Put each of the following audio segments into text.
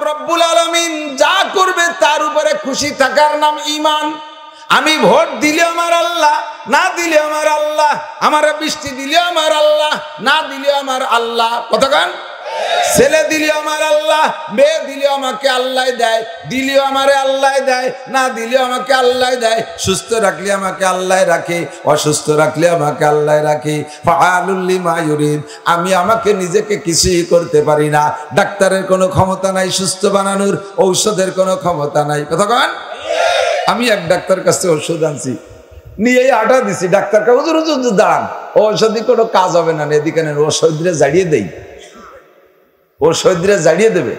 রব্বুল আলামিন যা করবে তার উপরে খুশি থাকার নাম ঈমান। আমি ভোট দিলে আমার আল্লাহ, না দিলে আমার আল্লাহ, আমার বৃষ্টি দিলে আমার আল্লাহ, না দিলে আমার আল্লাহ। কতক্ষণ ছেলে দিলে আমার আল্লাহ, মেয়ে দিলে আমাকে আল্লাহ দেয়, দিলেও আমারে আল্লাহ দেয়, না দিলেও আমাকে আল্লাহ দেয়। সুস্থ রাখলে আমাকে আল্লাহ রাখে, অসুস্থ রাখলে আমাকে আল্লাহ রাখে। ফাআলুল লিমা ইউরিদ। আমি আমাকে নিজেকে কিছুই করতে পারি না। ডাক্তারের কোনো ক্ষমতা নাই সুস্থ বানানোর, ঔষধের কোনো ক্ষমতা নাই। কতক্ষণ আমি এক ডাক্তার কাছে ওষুধ আনছি, নিয়ে আটা দিছি। ডাক্তারকে হুজুর হুজুর দাঁড়ান, ঔষধি কোনো কাজ হবে না, এদিকে ওষুধরে জাড়িয়ে দেই, ওষুধরে জাড়িয়ে দেবে।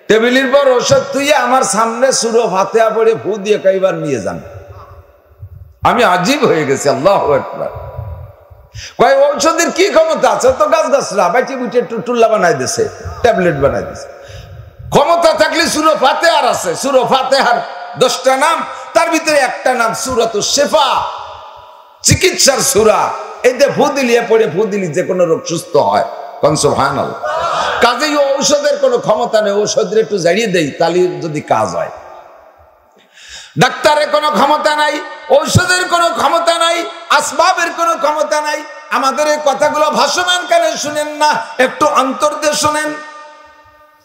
টেবিলের পর ওষুধ তুই আমার সামনে সূরা ফাতিহা পড়ে ফু দিয়ে কয়েকবার নিয়ে যান। আমি আজীব হয়ে গেছি। আল্লাহু আকবার। কয় ঔষধের কি ক্ষমতা আছে? তো গাছ গাছরা বাইটি বুটে টুল্লা বানাই দিছে, ট্যাবলেট বানাই দিছে। ক্ষমতা থাকলে সূরা ফাতিহার আছে। সূরা ফাতিহার 10টা নাম, তার ভিতরে একটা নাম সূরাতুশ শিফা, চিকিৎসার সূরা। এতে ফু দিলিয়ে পড়ে ফু দিলি যে কোনো রোগ সুস্থ হয়। কোন সুবহানাল্লাহ। কাজেই ঔষধের কোনো ক্ষমতা নেই, ঔষধের একটু জাড়িয়ে দেই তাহলে যদি কাজ হয়। ডাক্তারের কোনো ক্ষমতা নাই, ঔষধের কোনো ক্ষমতা নাই, আসবাবের কোনো ক্ষমতা নাই। আমাদের এই কথাগুলো ভাসমান কানে শুনেন না, একটু অন্তর দিয়ে শোনেন,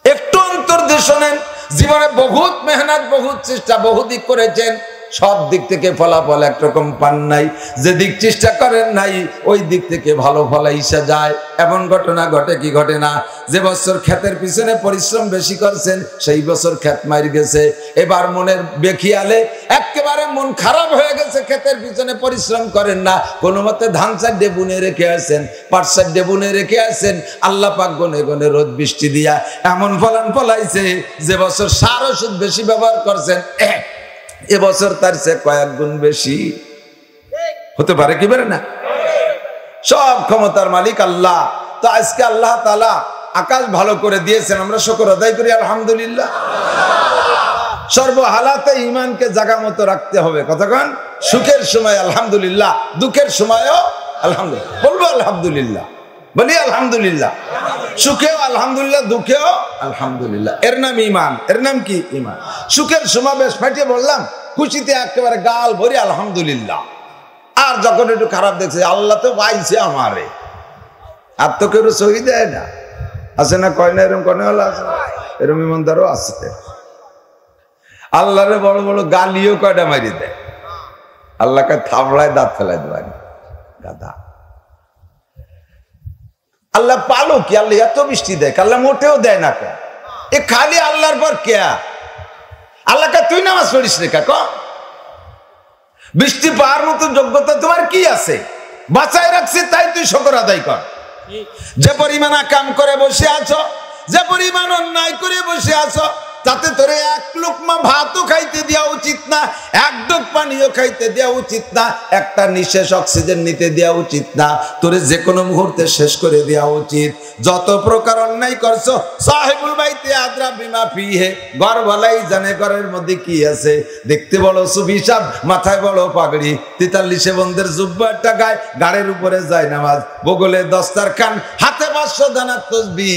একটু অন্তর দিয়ে শোনেন। জীবনে বহুত মেহনত, বহুত চেষ্টা, বহুদিক করেছেন, সব দিক থেকে ফলাফল একরকম পান নাই। যে দিক চেষ্টা করেন নাই ওই দিক থেকে ভালো ফল এসে যায়। এমন ঘটনা ঘটে কি ঘটে না? যে বছর ক্ষেতের পিছনে পরিশ্রম বেশি করছেন সেই বছর ক্ষেত মার গেছে। এবার মনের বেখিয়ালে একেবারে মন খারাপ হয়ে গেছে, ক্ষেতের পিছনে পরিশ্রম করেন না, কোনো মতে ধান চারটে বুনে রেখে আসেন, পাট চারটে বুনে রেখে আসেন। আল্লাহ পাক গনে গনে রোদ বৃষ্টি দিয়া এমন ফলন ফলাইছে যে বছর সার ওষুধ বেশি ব্যবহার করছেন, এবছর তার চেয়ে কয়েক গুণ বেশি হতে পারে কি পারে না? সব ক্ষমতার মালিক আল্লাহ। তো আজকে আল্লাহ তাআলা আকাশ ভালো করে দিয়েছেন, আমরা শুকর আদায় করি আলহামদুলিল্লাহ। সর্বহালাতে ঈমানকে জায়গা মতো রাখতে হবে। কতক্ষণ সুখের সময় আলহামদুলিল্লাহ, দুঃখের সময়ও আলহামদুলিল্লাহ বলবো। আলহামদুলিল্লাহ বলি আলহামদুলিল্লাহ। সুখেও আলহামদুলিল্লাহ, দুঃখেও আলহামদুলিল্লাহ। এর নাম ঈমান। এর নাম কি? ঈমান। সুখের সময় বেশ ফাটিয়ে বললাম, খুশিতে একেবারে গাল ভরি আলহামদুলিল্লাহ। আর যখন একটু খারাপ দেখছে, আল্লাহ তো পাইছে আমারে, আর তো কেউ সহি দেয় না, আছে না? কয় না এরকম কনে হলো আছে, এরকম ইমানদারও আছে। আল্লাহরে বড় বড় গালিও কয়টা মারি দেয়, আল্লাহকে থাবড়ায় দাঁত ফেলাই দেয় গাদা। আল্লাহ পালো কি? আল্লাহ এত বৃষ্টি দেয়, আল্লাহ মোটেও দেয় না কে? এ খালি আল্লাহর পর কে? আল্লাহকে তুই নামাজ পড়িস রে কাক? বৃষ্টি পাওয়ার মতো যোগ্যতা তোমার কি আছে? বাঁচায় রাখছে তাই তুই শুকর আদায় কর। যে পরিমাণ কাম করে বসে আছো, যে পরিমাণ অন্যায় করে বসে আছো, তাতে তোরে এক লোকমা ভাতও খাইতে দেওয়া উচিত না, এক ডোক পানিও খাইতে দেওয়া উচিত না, একটা নিঃশ্বাস অক্সিজেন নিতে দেওয়া উচিত না, তোরে যে কোনো মুহূর্তে শেষ করে দেওয়া উচিত। যত প্রকার অন্যায় করছো, সাহেবুল বাইতে আদরা বিমা ফিহে, ঘর বলাই জানে ঘরের মধ্যে কি আছে। দেখতে বড় সুফি সাহেব, মাথায় বড় পাগড়ি, 43 বন্ধের জুব্বা একটা গায়ে, গাড়ির উপরে যায় নামাজ, বগলে দস্তারখান, হাতে 500 দানার তসবিহ,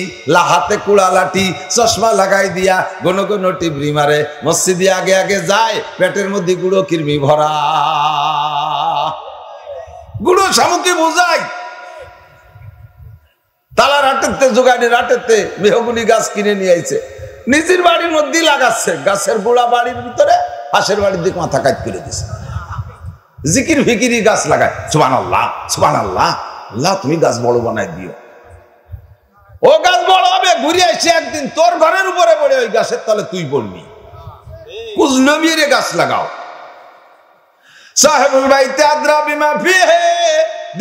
হাতে কুড়া লাঠি, চশমা লাগাই দিয়া ঘন ঘন টিবরি মারে, মসজিদে আগে আগে যায়, পেটের মধ্যে গুঁড়ো কৃমি ভরা, গুঁড়ো শামুকে বোঝায়। তালার হাটেতে, জোগাড়ির হাটেতে মেহগুনি গাছ কিনে নিয়ে আইছে, নিজের বাড়ির মধ্যেই লাগাচ্ছে, গাছের গোড়া বাড়ির ভিতরে, পাশের বাড়ির দিকে মাথা কাট করে দিছে। জিকির ফিকিরি গাছ লাগায়, সুবহানাল্লাহ সুবহানাল্লাহ, আল্লাহ তুমি গাছ বড় বানাই দিও। ও গাছ বড় হবে, ঘুরে আসছে একদিন তোর ঘরের উপরে পড়ে ওই গাছের তলে তুই পড়বি। কুজলো মেরে গাছ লাগাও। সাহেবুল বাইতে আদরা বিমা ফিহে,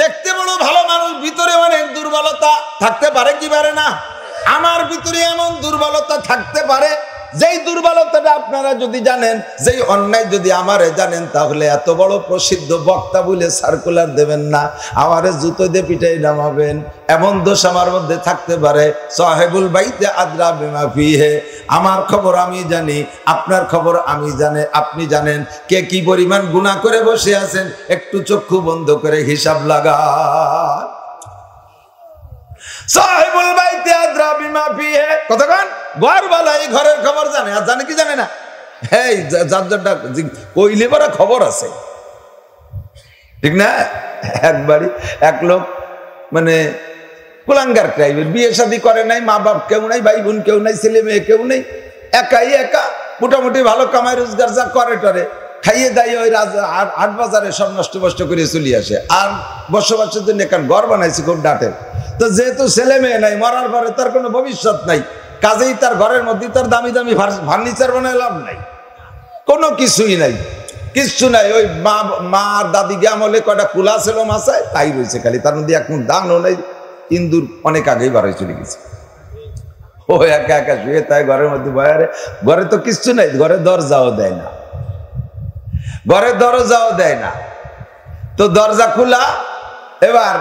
দেখতে বড় ভালো মানুষ, ভিতরে অনেক দুর্বলতা থাকতে পারে কি পারে না? আমার ভিতরে এমন দুর্বলতা থাকতে পারে, যেই দুর্বলতাটা আপনারা যদি জানেন, যেই অন্যায় যদি আমারে জানেন, তাহলে এত বড় প্রসিদ্ধ বক্তা বলে সার্কুলার দেবেন না, আমারে জুতো দিয়ে পিটাই নামাবেন। এমন দোষ আমার মধ্যে থাকতে পারে। সাহেবুল বাইতে আদরা বিমা ফিহে, আমার খবর আমি জানি, আপনার খবর আমি জানি, আপনি জানেন কে কি পরিমাণ গুনাহ করে বসে আছেন। একটু চক্ষু বন্ধ করে হিসাব লাগা। সাহিবুল বাইতি আদরা বিমা ফিহি, কতক্ষণ ঘরওয়ালা এই ঘরের খবর জানে, আর জানে কি জানে না? এই যারটা কইলে পরে খবর আছে, ঠিক না? একবারই এক লোক মানে কুলাঙ্গার টাইপের, বিয়ে শাদী করে নাই, মা বাপ কেউ নাই, ভাই বোন কেউ নাই, ছেলে মেয়ে কেউ নেই, একা মোটামুটি ভালো কামাই রোজগার যা করে টরে খাইয়ে দাইয়ে ওই হাট বাজারে সব নষ্ট বষ্ট করে চলে আসে। আর বসবাসের জন্য এখান ঘর বানাইছে খুব ডাটের। তো যেহেতু ছেলে মেয়ে নাই, মরার পরে তার কোনো ভবিষ্যৎ নাই, কাজেই তার ঘরের মধ্যে তার দামি দামি ফার্নিচার বানায় লাভ নাই, কোনো কিছুই নাই, কিচ্ছু নাই। ওই মা আর দাদিকে আমলে কয়টা কুলা ছিল মাছায়, তাই রয়েছে খালি, তার মধ্যে এখন দানও নেই, ইন্দুর অনেক আগেই বাড়াই চলে গেছে। ও একা শুয়ে তাই ঘরের মধ্যে বয়ারে, ঘরে তো কিচ্ছু নাই, ঘরে দরজাও দেয় না, ঘরে দরজাও দেয় না। তো দরজা খোলা, এবার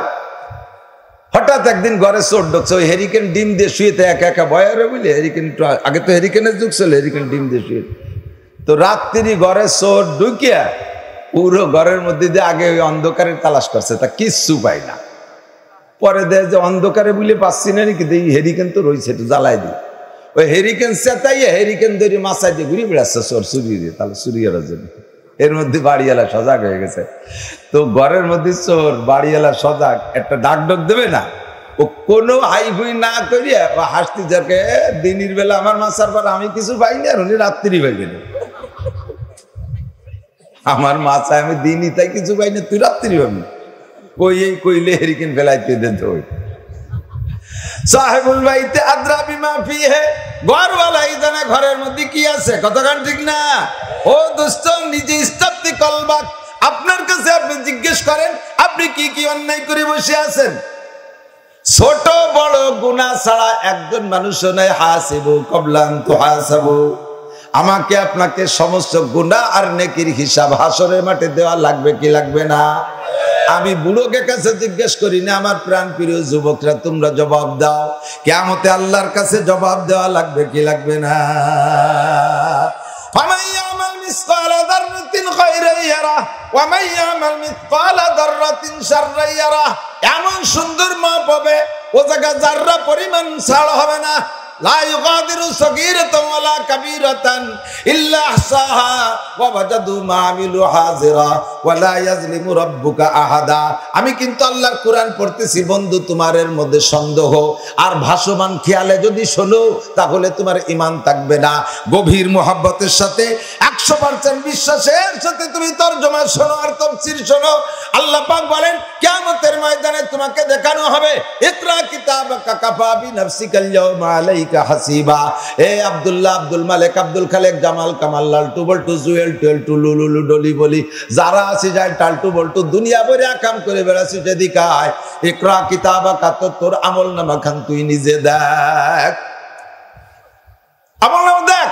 হঠাৎ একদিন ঘরে চোর ঢুকছে, ওই হেরিকেন ডিম দিয়ে শুয়েতে একা বয়ারে বুঝলে, হেরিকেন আগে তো হেরিকেনের যুগ ছিল, হেরিকেন ডিম দিয়ে শুয়ে। তো রাত্রি ঘরে চোর ঢুকিয়া পুরো ঘরের মধ্যে দিয়ে আগে ওই অন্ধকারে তালাশ করছে, তা কিচ্ছু পাই না। পরে দেয় যে অন্ধকারে বুঝলে পাচ্ছি না নাকি, হেরিকেন তো রয়েছে, একটু জ্বালাই দিই। ওই হেরিকেন চেতাইয়া হেরিকেন ধরে মাথায় দিয়ে ঘুরে বেড়াচ্ছে চোর, চুরি দিয়ে, তাহলে চুরিয়ার জন্য। এর মধ্যে বাড়িওয়ালা সজাগ হয়ে গেছে। তো ঘরের মধ্যে চোর, বাড়িওয়ালা সজাগ, একটা ডাক দেবে না, ও কোনো হাইফুই না করিয়া হাসতে যাকে, দিনের বেলা আমার মাছার পর আমি কিছু পাইনি, আর উনি রাত্রি পাইবেন। আমার মাছায় আমি দিনই তাই কিছু পাইনি, তুই রাত্রি পাবি, কইলে হেরিকেন ফেলাইতে দেন। তো সাহেবুল বাইতে আদরা বিমা ফিহি, ঘরওয়ালাই জানে ঘরের মধ্যে কি আছে, কতক্ষণ, ঠিক না? ও দোস্ত, নিজে ইস্তাফতি কলবাক, আপনার কাছে আপনি জিজ্ঞেস করেন, আপনি কি কি অন্যায় করে বসে আছেন? ছোট বড় গুনাহ ছাড়া একজন মানুষ নাই। হাসিবু ক্বাবলা আন তুহাসাবু, আমাকে আপনাকে সমস্ত গুনাহ আর নেকির হিসাব হাসরের মাঠে দেওয়া লাগবে কি লাগবে না? আমি বুড়োকে কাছে জিজ্ঞেস করি না, আমার প্রাণ প্রিয় যুবকরা তোমরা জবাব দাও, কিয়ামতে আল্লাহর কাছে জবাব দেওয়া লাগবে কি লাগবে না? ফামান ইয়ামাল মিসকালা যাররাতিন খায়রান ইয়ারা ওয়া মান ইয়ামাল মিসকালা যাররাতিন শাররান ইয়ারা। এমন সুন্দর মাপ হবে, ও জায়গা যাররা পরিমাণ ছাড় হবে না। লা ইউগাদিরু সগীরাতান ওয়ালা কাবীরাতান ইল্লা আহসাহা ওয়া ওয়াজাদু মা আমিলু হাজিরা ওয়ালা ইয়াজলিমু রাব্বুকা আহাদা। আমি কিন্তু আল্লাহর কোরআন পড়তেছি বন্ধু, তোমার মধ্যে সন্দেহ আর ভাসমান খেয়ালে যদি শোনো, তাহলে তোমার ঈমান থাকবে না। গভীর মুহাব্বতের সাথে 100% বিশ্বাসের সাথে তুমি তরজমা শোনো আর তাফসীর শোনো। আল্লাহ পাক বলেন, কিয়ামতের ময়দানে তোমাকে দেখানো হবে, ইকরা কিতাবাকা কাফা বিনাফসিকাল ইয়াওমা আলাইকা হাসিবা। এ আব্দুল্লাহ, আব্দুল মালিক, আব্দুল খালেক, জামাল, কামাল, লালটু বল্টু, জুয়েল, টেলটু, লুলু, ডলি বলি, যারা আছে যায় টালটু বল্টু, দুনিয়া ভরে কাম করে বেড়াচ্ছি, যেদিকে আয়, ইকরা কিতাবাকা, তো তোর আমল নামা খান তুই নিজে দেখ, আমল নামা দেখ।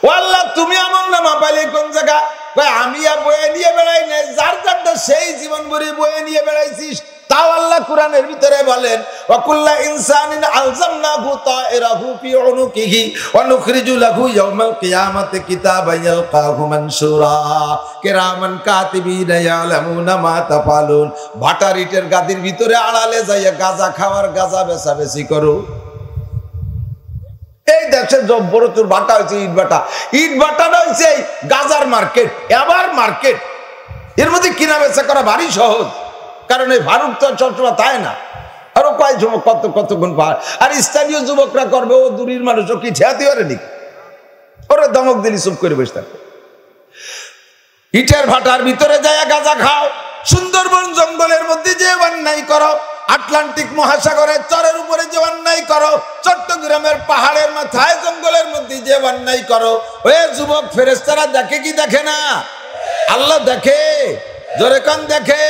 ও আল্লাহ, তুমি আমল নামা পাইলে কোন জায়গা? আমি আর বয়ে নিয়ে বেড়াই নাই, যার যারটা সেই জীবন ভরে বয়ে নিয়ে বেড়াইছিস। তাও আল্লাহ কোরআনের ভিতরে বলেন, ওয়াকুল্লা ইনসানিন আলজামনাহু তাইরাহু ফি উনুকিহি ওয়া নুখরিজু লাহু ইয়াওমাল কিয়ামাতি কিতাবান ইয়ালকাহু মানশুরা কিরামান কাতিবিনা ইয়ালামুনা মা তাফালুন। ভাটারিটের গাদির ভিতরে আড়ালে যাইয়া গাঁজা খাওয়ার, গাঁজা বেচাবেচি করো। এই দেশের বড় তোর ভাটা হয়েছে ইট ভাটা, ইট ভাটাটা হয়েছে গাজার মার্কেট, এবার মার্কেট। এর মধ্যে কিনা বেচা করা ভারী সহজ, কারণ এই ভারত তো সবসময় তাই না, আরো কয়েক সময় কতক্ষণ পার। আর স্থানীয় যুবকরা করবে, ও দূরের মানুষও কি ঠেয়াতে পারে নাকি, ওরা দমক দিলি চুপ করে বসে থাকবে। ইটের ভাটার ভিতরে যায় গাঁজা খাও, সুন্দরবন জঙ্গলের মধ্যে যে অন্যায় করো, আটলান্টিক মহাসাগরের চরের উপরে যে অন্যায় করো, চট্টগ্রামের পাহাড়ের মাথায় জঙ্গলের মধ্যে যে অন্যায় করো, ওই যুবক ফেরেশতারা দেখে কি দেখে না? আল্লাহ দেখে, জোরে কান দেখে,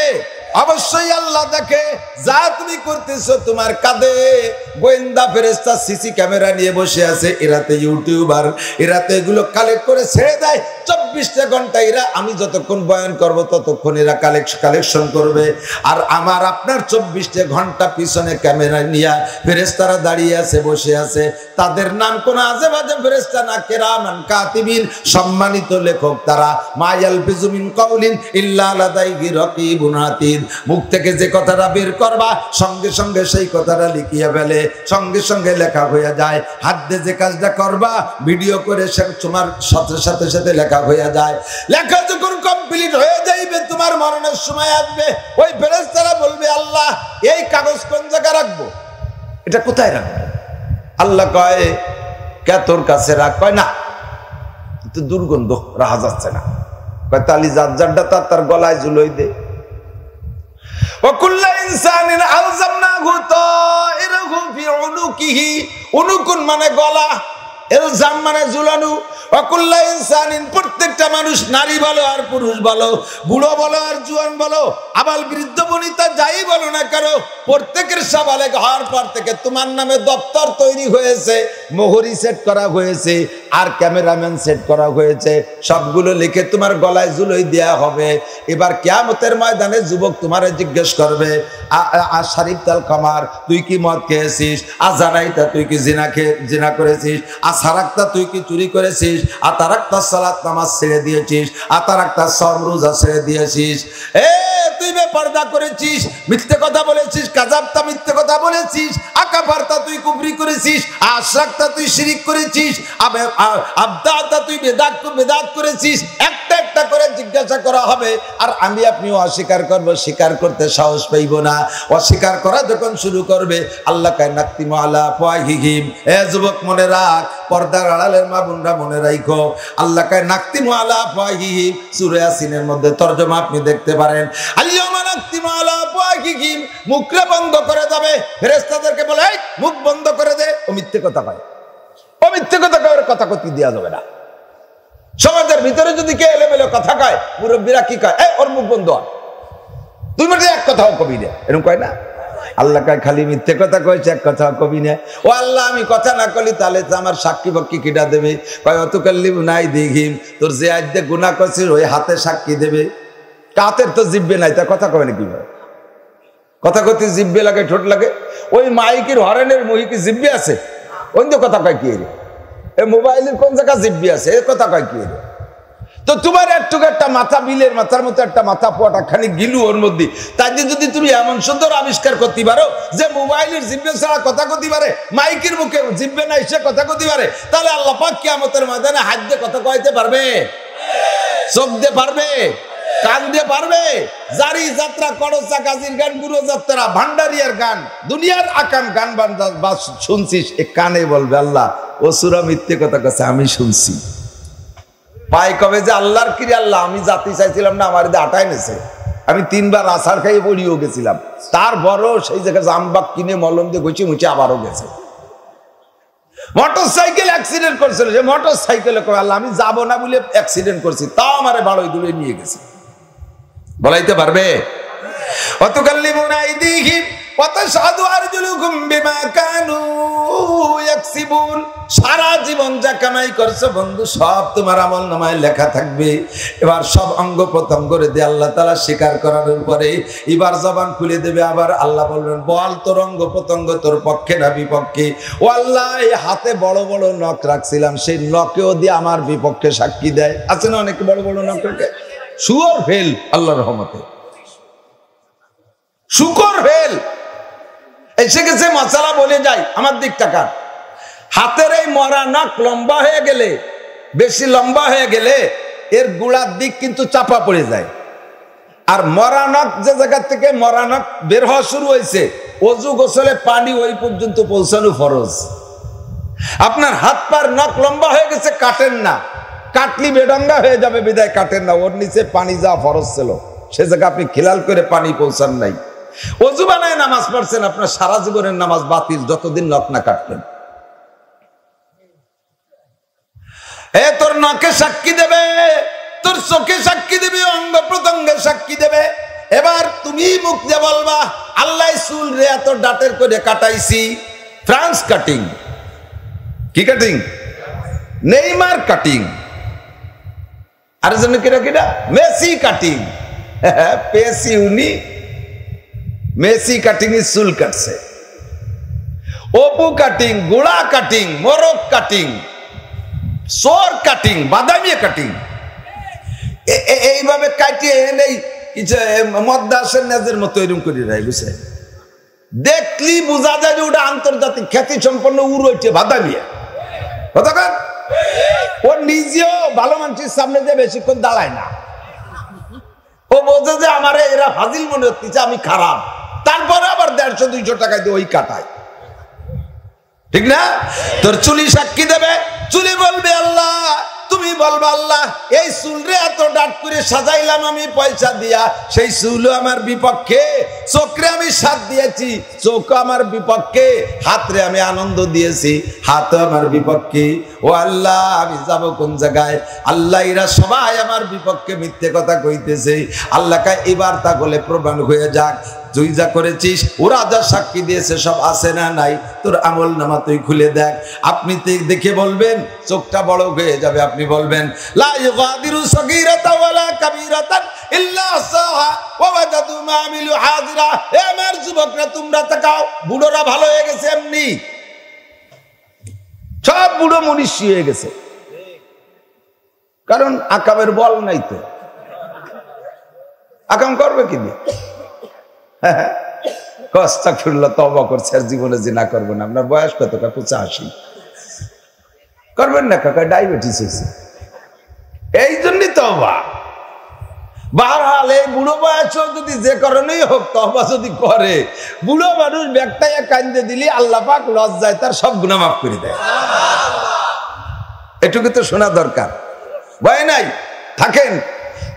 অবশ্যই আল্লাহ দেখে। যা তুমি করতেছো তোমার কাঁধে গোয়েন্দা ফেরেশতা সিসি ক্যামেরা নিয়ে বসে আছে, এরাতে ইউটিউবার, এরাতে এগুলো কালেক্ট করে ছেড়ে দেয়। 24টা ঘন্টা এরা, আমি যতক্ষণ বয়ান করব ততক্ষণ এরা কালেকশন করবে। আর আমার আপনার 24টা ঘন্টা পিছনে ক্যামেরা নিয়ে ফেরেশতারা দাঁড়িয়ে আছে, বসে আছে। তাদের নাম কোন আজে বাজে ফেরেশতা না, কিরামান কাতিবিন, সম্মানিত লেখক তারা। মা ইয়ালফিজু মিন কাউলিন ইল্লা লাদাইহি রাকিবুন আতীদ। দিন মুখ থেকে যে কথাটা বের করবা সঙ্গে সঙ্গে সেই কথাটা লিখিয়ে ফেলে, সঙ্গে সঙ্গে লেখা হয়ে যায়। হাত দিয়ে যে কাজটা করবা ভিডিও করে সে তোমার সাথে সাথে সাথে লেখা হয়ে যায়। লেখা যখন কমপ্লিট হয়ে যাইবে তোমার মরণের সময় আসবে, ওই ফেরেশতারা বলবে আল্লাহ এই কাগজ কোন জায়গায় রাখবো, এটা কোথায় রাখবো? আল্লাহ কয় কে তোর কাছে রাখ? কয় না তো দুর্গন্ধ রাখা যাচ্ছে না। কয় তালি জারটা তার গলায় ঝুলই দে। ওয়াকুল্লা ইনসানিন আলজামনাহু তাইরাহু ফি উনুকিহি, উনুকুন মানে গলা, ইলজাম মানে ঝুলানো। ওয়াকুল্লা ইনসানিন প্রত্যেকটা মানুষ, নারী বলো আর পুরুষ বলো, বুড়ো বলো আর জোয়ান বলো, আবাল বৃদ্ধ বনিতা যাই বলো না কেন, প্রত্যেকের সবালে হওয়ার পর থেকে তোমার নামে দপ্তর তৈরি হয়েছে, মোহরি সেট করা হয়েছে আর ক্যামেরাম্যান সেট করা হয়েছে, সবগুলো লিখে তোমার গলায় ঝুলই দেয়া হবে। এবার কিয়ামতের ময়দানে যুবক তোমারে জিজ্ঞেস করবে আশারিফতাল কামার তুই কি মদ খেয়েছিস, আজানাইতা তুই কি জিনা করেছিস, আসারাক্তা তুই কি চুরি করেছিস, আতারাক্তা সালাত নামাজ ছেড়ে দিয়েছিস, আতারাক্তা সওম রোজা ছেড়ে দিয়েছিস, তুই বেপরদা করেছিস, মিথ্যে কথা বলেছিস, কাযাবতা মিথ্যে কথা বলেছিস, আকাফারতা তুই কুফরি করেছিস, আশরাকতা তুই শিরিক করেছিস, আবদাতা তুই বেদাত করেছিস। একটা একটা করে জিজ্ঞাসা করা হবে আর আমি আপনিও অস্বীকার করব, স্বীকার করতে সাহস পাইব না। অস্বীকার করা যখন শুরু করবে আল্লাহ কয় নাকতিমু আলা আফওয়াহিহিম, যুবক মনে রাখ, পর্দার আড়ালের মা বোনরা মনে রাখো, আল্লাহ কয় নাকতিমু আলা আফওয়াহিহিম, সূরা ইয়াসিনের মধ্যে তরজমা আপনি দেখতে পারেন, আল-ইয়াওমা নাকতিমু আলা আফওয়াহিহিম, মুখটা বন্ধ করে দেবে। ফেরেশতাদেরকে বলে এই মুখ বন্ধ করে দে, ও মিথ্যে কথা কয়, ও মিথ্যে কথা কয়, কথা কতি দেওয়া যাবে না। সমাজের ভিতরে যদি কে এলোমেলো কথা কয়, মুরব্বীরা কি কয়, এই ওর মুখ বন্ধ, তুই মানে এক কথাও কবি না, এরকম কয় না? আল্লাহ কয় খালি মিথ্যে কথা কয়েছে, এক কথাও কবি না। ও আল্লাহ আমি কথা না কলি তাহলে তো আমার সাক্ষী বাক্কি কিটা দেবে? কয় অতকাল্লিম নাই দিঘিম, তোর যে আজকে গুনাহ করছিস ওই হাতে সাক্ষী দেবে। কাতের তো জিব্বে নাই, তা কথা কয় না কিভাবে? কথা কতি জিব্বে লাগে, ঠোঁট লাগে। ওই মাইকের হরেনের মহিকি জিব্বে আছে, ওই তো কথা কয় কি রে? এই মোবাইলের কোন জায়গা জিব্বে আছে, এর কথা কয় কি রে? তো তোমার একটু একটা মাথা, বিলের মাথার মতো একটা মাথা পোয়াটা খানি গিলু ওর মধ্যে, তাই যদি তুমি এমন সুন্দর আবিষ্কার করতে পারো যে মোবাইলের জিব্বে ছাড়া কথা কতি পারে, মাইকের মুখে জিব্বে নাই সে কথা কতি পারে, তাহলে আল্লাহ পাক কিয়ামতের ময়দানে হাত দিয়ে কথা কইতে পারবে, চোখ দিয়ে পারবে, কান দিয়ে পারবে? জারি যাত্রা, করচা কাজীর গান, বুড়ো যাত্রা, ভান্ডারিয়ার গান, দুনিয়ার আকাম গান বান্দা শুনছিস, এ কানে বলবে আল্লাহ ও সূরা মিথ্যে কথা কইছে আমি শুনছি। পাই কবে যে আল্লাহর কিরে আল্লাহ আমি জাতি চাইছিলাম না, আমার আটাই নেছে, আমি 3 বার আছাড় খাইয়ে পড়িও গেছিলাম, তারপরও সেই জায়গায় জামবাগ কিনে মলম দিয়ে গুছি মুছে আবারও গেছে। মোটরসাইকেল অ্যাক্সিডেন্ট করছিল, যে মোটরসাইকেলে কয় আল্লাহ আমি যাবো না বলে অ্যাক্সিডেন্ট করছি, তাও আমারে বাড়ই দূরে নিয়ে গেছে। বলাইতে পারবে? ওয়াতুকাল্লিমুনা আইদিহিম ওয়া তাশহাদু আরজুলুহুম বিমা কানু ইয়াকসিবুন, সারা জীবন যা কামাই করছো বন্ধু সব তোমার আমলনামায় লেখা থাকবে। এবার সব অঙ্গ প্রত্যঙ্গ করে দিয়ে আল্লাহ তাআলা স্বীকার করার পরে এবার জবান খুলে দেবে, আবার আল্লাহ বলবেন বল তোর অঙ্গ প্রত্যঙ্গ তোর পক্ষে না বিপক্ষে? ও আল্লাহ এই হাতে বড় বড় নখ রাখছিলাম, সেই নখেও দিয়ে আমার বিপক্ষে সাক্ষী দেয়। আছে না অনেক বড় বড় নখ রাখে? শুকর ফেল, আল্লাহর রহমতে শুকর ফেল এসে গেছে। মশালা বলে যাই আমার দিক টাকা, হাতের এই মরা নখ লম্বা হয়ে গেলে, বেশি লম্বা হয়ে গেলে এর গোড়ার দিক কিন্তু চাপা পড়ে যায়। আর মরা নখ যে জায়গা থেকে মরা নখ বের হওয়া শুরু হয়েছে, অজু গোসলে পানি ওই পর্যন্ত পৌঁছানো ফরজ। আপনার হাত পার নখ লম্বা হয়ে গেছে, কাটেন না, কাটলি বেডঙ্গা হয়ে যাবে বিদায় কাটেন না, ওর নিচে পানি যাওয়া ফরজ ছিল, সে জায়গা আপনি খেলাল করে পানি পৌঁছান নাই, অজু বানায় নামাজ পড়ছেন, আপনার সারা জীবনের নামাজ বাতিল যতদিন নখ না কাটলেন। তোর নখে সাক্ষী দেবে, তোর চোখে সাক্ষী দেবে, অঙ্গ প্রত্যঙ্গে সাক্ষী দেবে। এবার তুমি মুখ দিয়ে বলবা আল্লাহ চুল রে এত ডাটের করে কাটাইছি, ফ্রান্স কাটিং, কি কাটিং? নেইমার কাটিং, আর জন্য কিরা কিরা মেসি কাটিং, পেসি উনি মেসি কাটিং এর চুল কাটছে, অপু কাটিং, গোড়া কাটিং, মোরগ কাটিং, সোর কাটিং, বাদামি কাটিং, এইভাবে কাটিয়ে এনেই কিছু মদ্দাসের নেজের মতো এরকম করে রায়, বুঝছে? দেখলি বোঝা যায় যে ওটা আন্তর্জাতিক খ্যাতি সম্পন্ন উড়োইছে বাদামিয়া কতক্ষণ। ও নিজেও ভালো মানুষের সামনে যে বেশিক্ষণ দাঁড়ায় না। ও বোঝে যে আমার এরা ফাজিল মনে হচ্ছে, আমি খারাপ, তারপরে আবার 150-200 টাকা দিয়ে ওই কাটায়, ঠিক না? তোর চুলি সাক্ষী দেবে, চুলি বলবে আল্লাহ, তুমি বলবা আল্লাহ এই চুলরে এত ডাট করে সাজাইলাম আমি পয়সা দিয়া, সেই চুলও আমার বিপক্ষে, চোখরে আমি সাথ দিয়েছি, চোখ আমার বিপক্ষে, হাতরে আমি আনন্দ দিয়েছি, হাত আমার বিপক্ষে। ও আল্লাহ আমি যাব কোন জায়গায়? আল্লাহ এরা সবাই আমার বিপক্ষে মিথ্যে কথা কইতেছে। আল্লাহ কা এবার তা বলে প্রমাণ হয়ে যাক, তুই যা করেছিস, ওরা যা সাক্ষী দিয়েছে সব আছে না নাই, তোর আমল নামা তুই খুলে দেখ। আপনি দেখে বলবেন, চোখটা বড় হয়ে যাবে, আপনি বলবেন লা ইগাদিরু সগীরাতা ওয়ালা কাবীরাতান ইল্লা আহসাহা ওয়া ওয়াজাদু মা আমিলু হাজিরা। হে আমার যুবকরা, তোমরা তাকাও, বুড়োরা ভালো হয়ে গেছে, এমনি সব বুড়ো মনীষী হয়ে গেছে, কারণ আকামের বল নাই। তো আকাম করবে কি দিয়ে? আস্তাগফিরুল্লাহ, তওবা করছে, আর জীবনে জিনা করবো না। আপনার বয়স কত? 85। করবেন না কাকা, ডায়াবেটিস হয়েছে, এই জন্যই তওবা। বারহাল এই বুড়ো বয়সেও যদি যে কারণেই হোক তওবা যদি করে, বুড়ো মানুষ ব্যাগটাইয়া কান্দে দিলি আল্লাহ পাক লজ্জায় তার সব গুনাহ মাফ করে দেয়। এটুকু তো শোনা দরকার, ভয় নাই, থাকেন।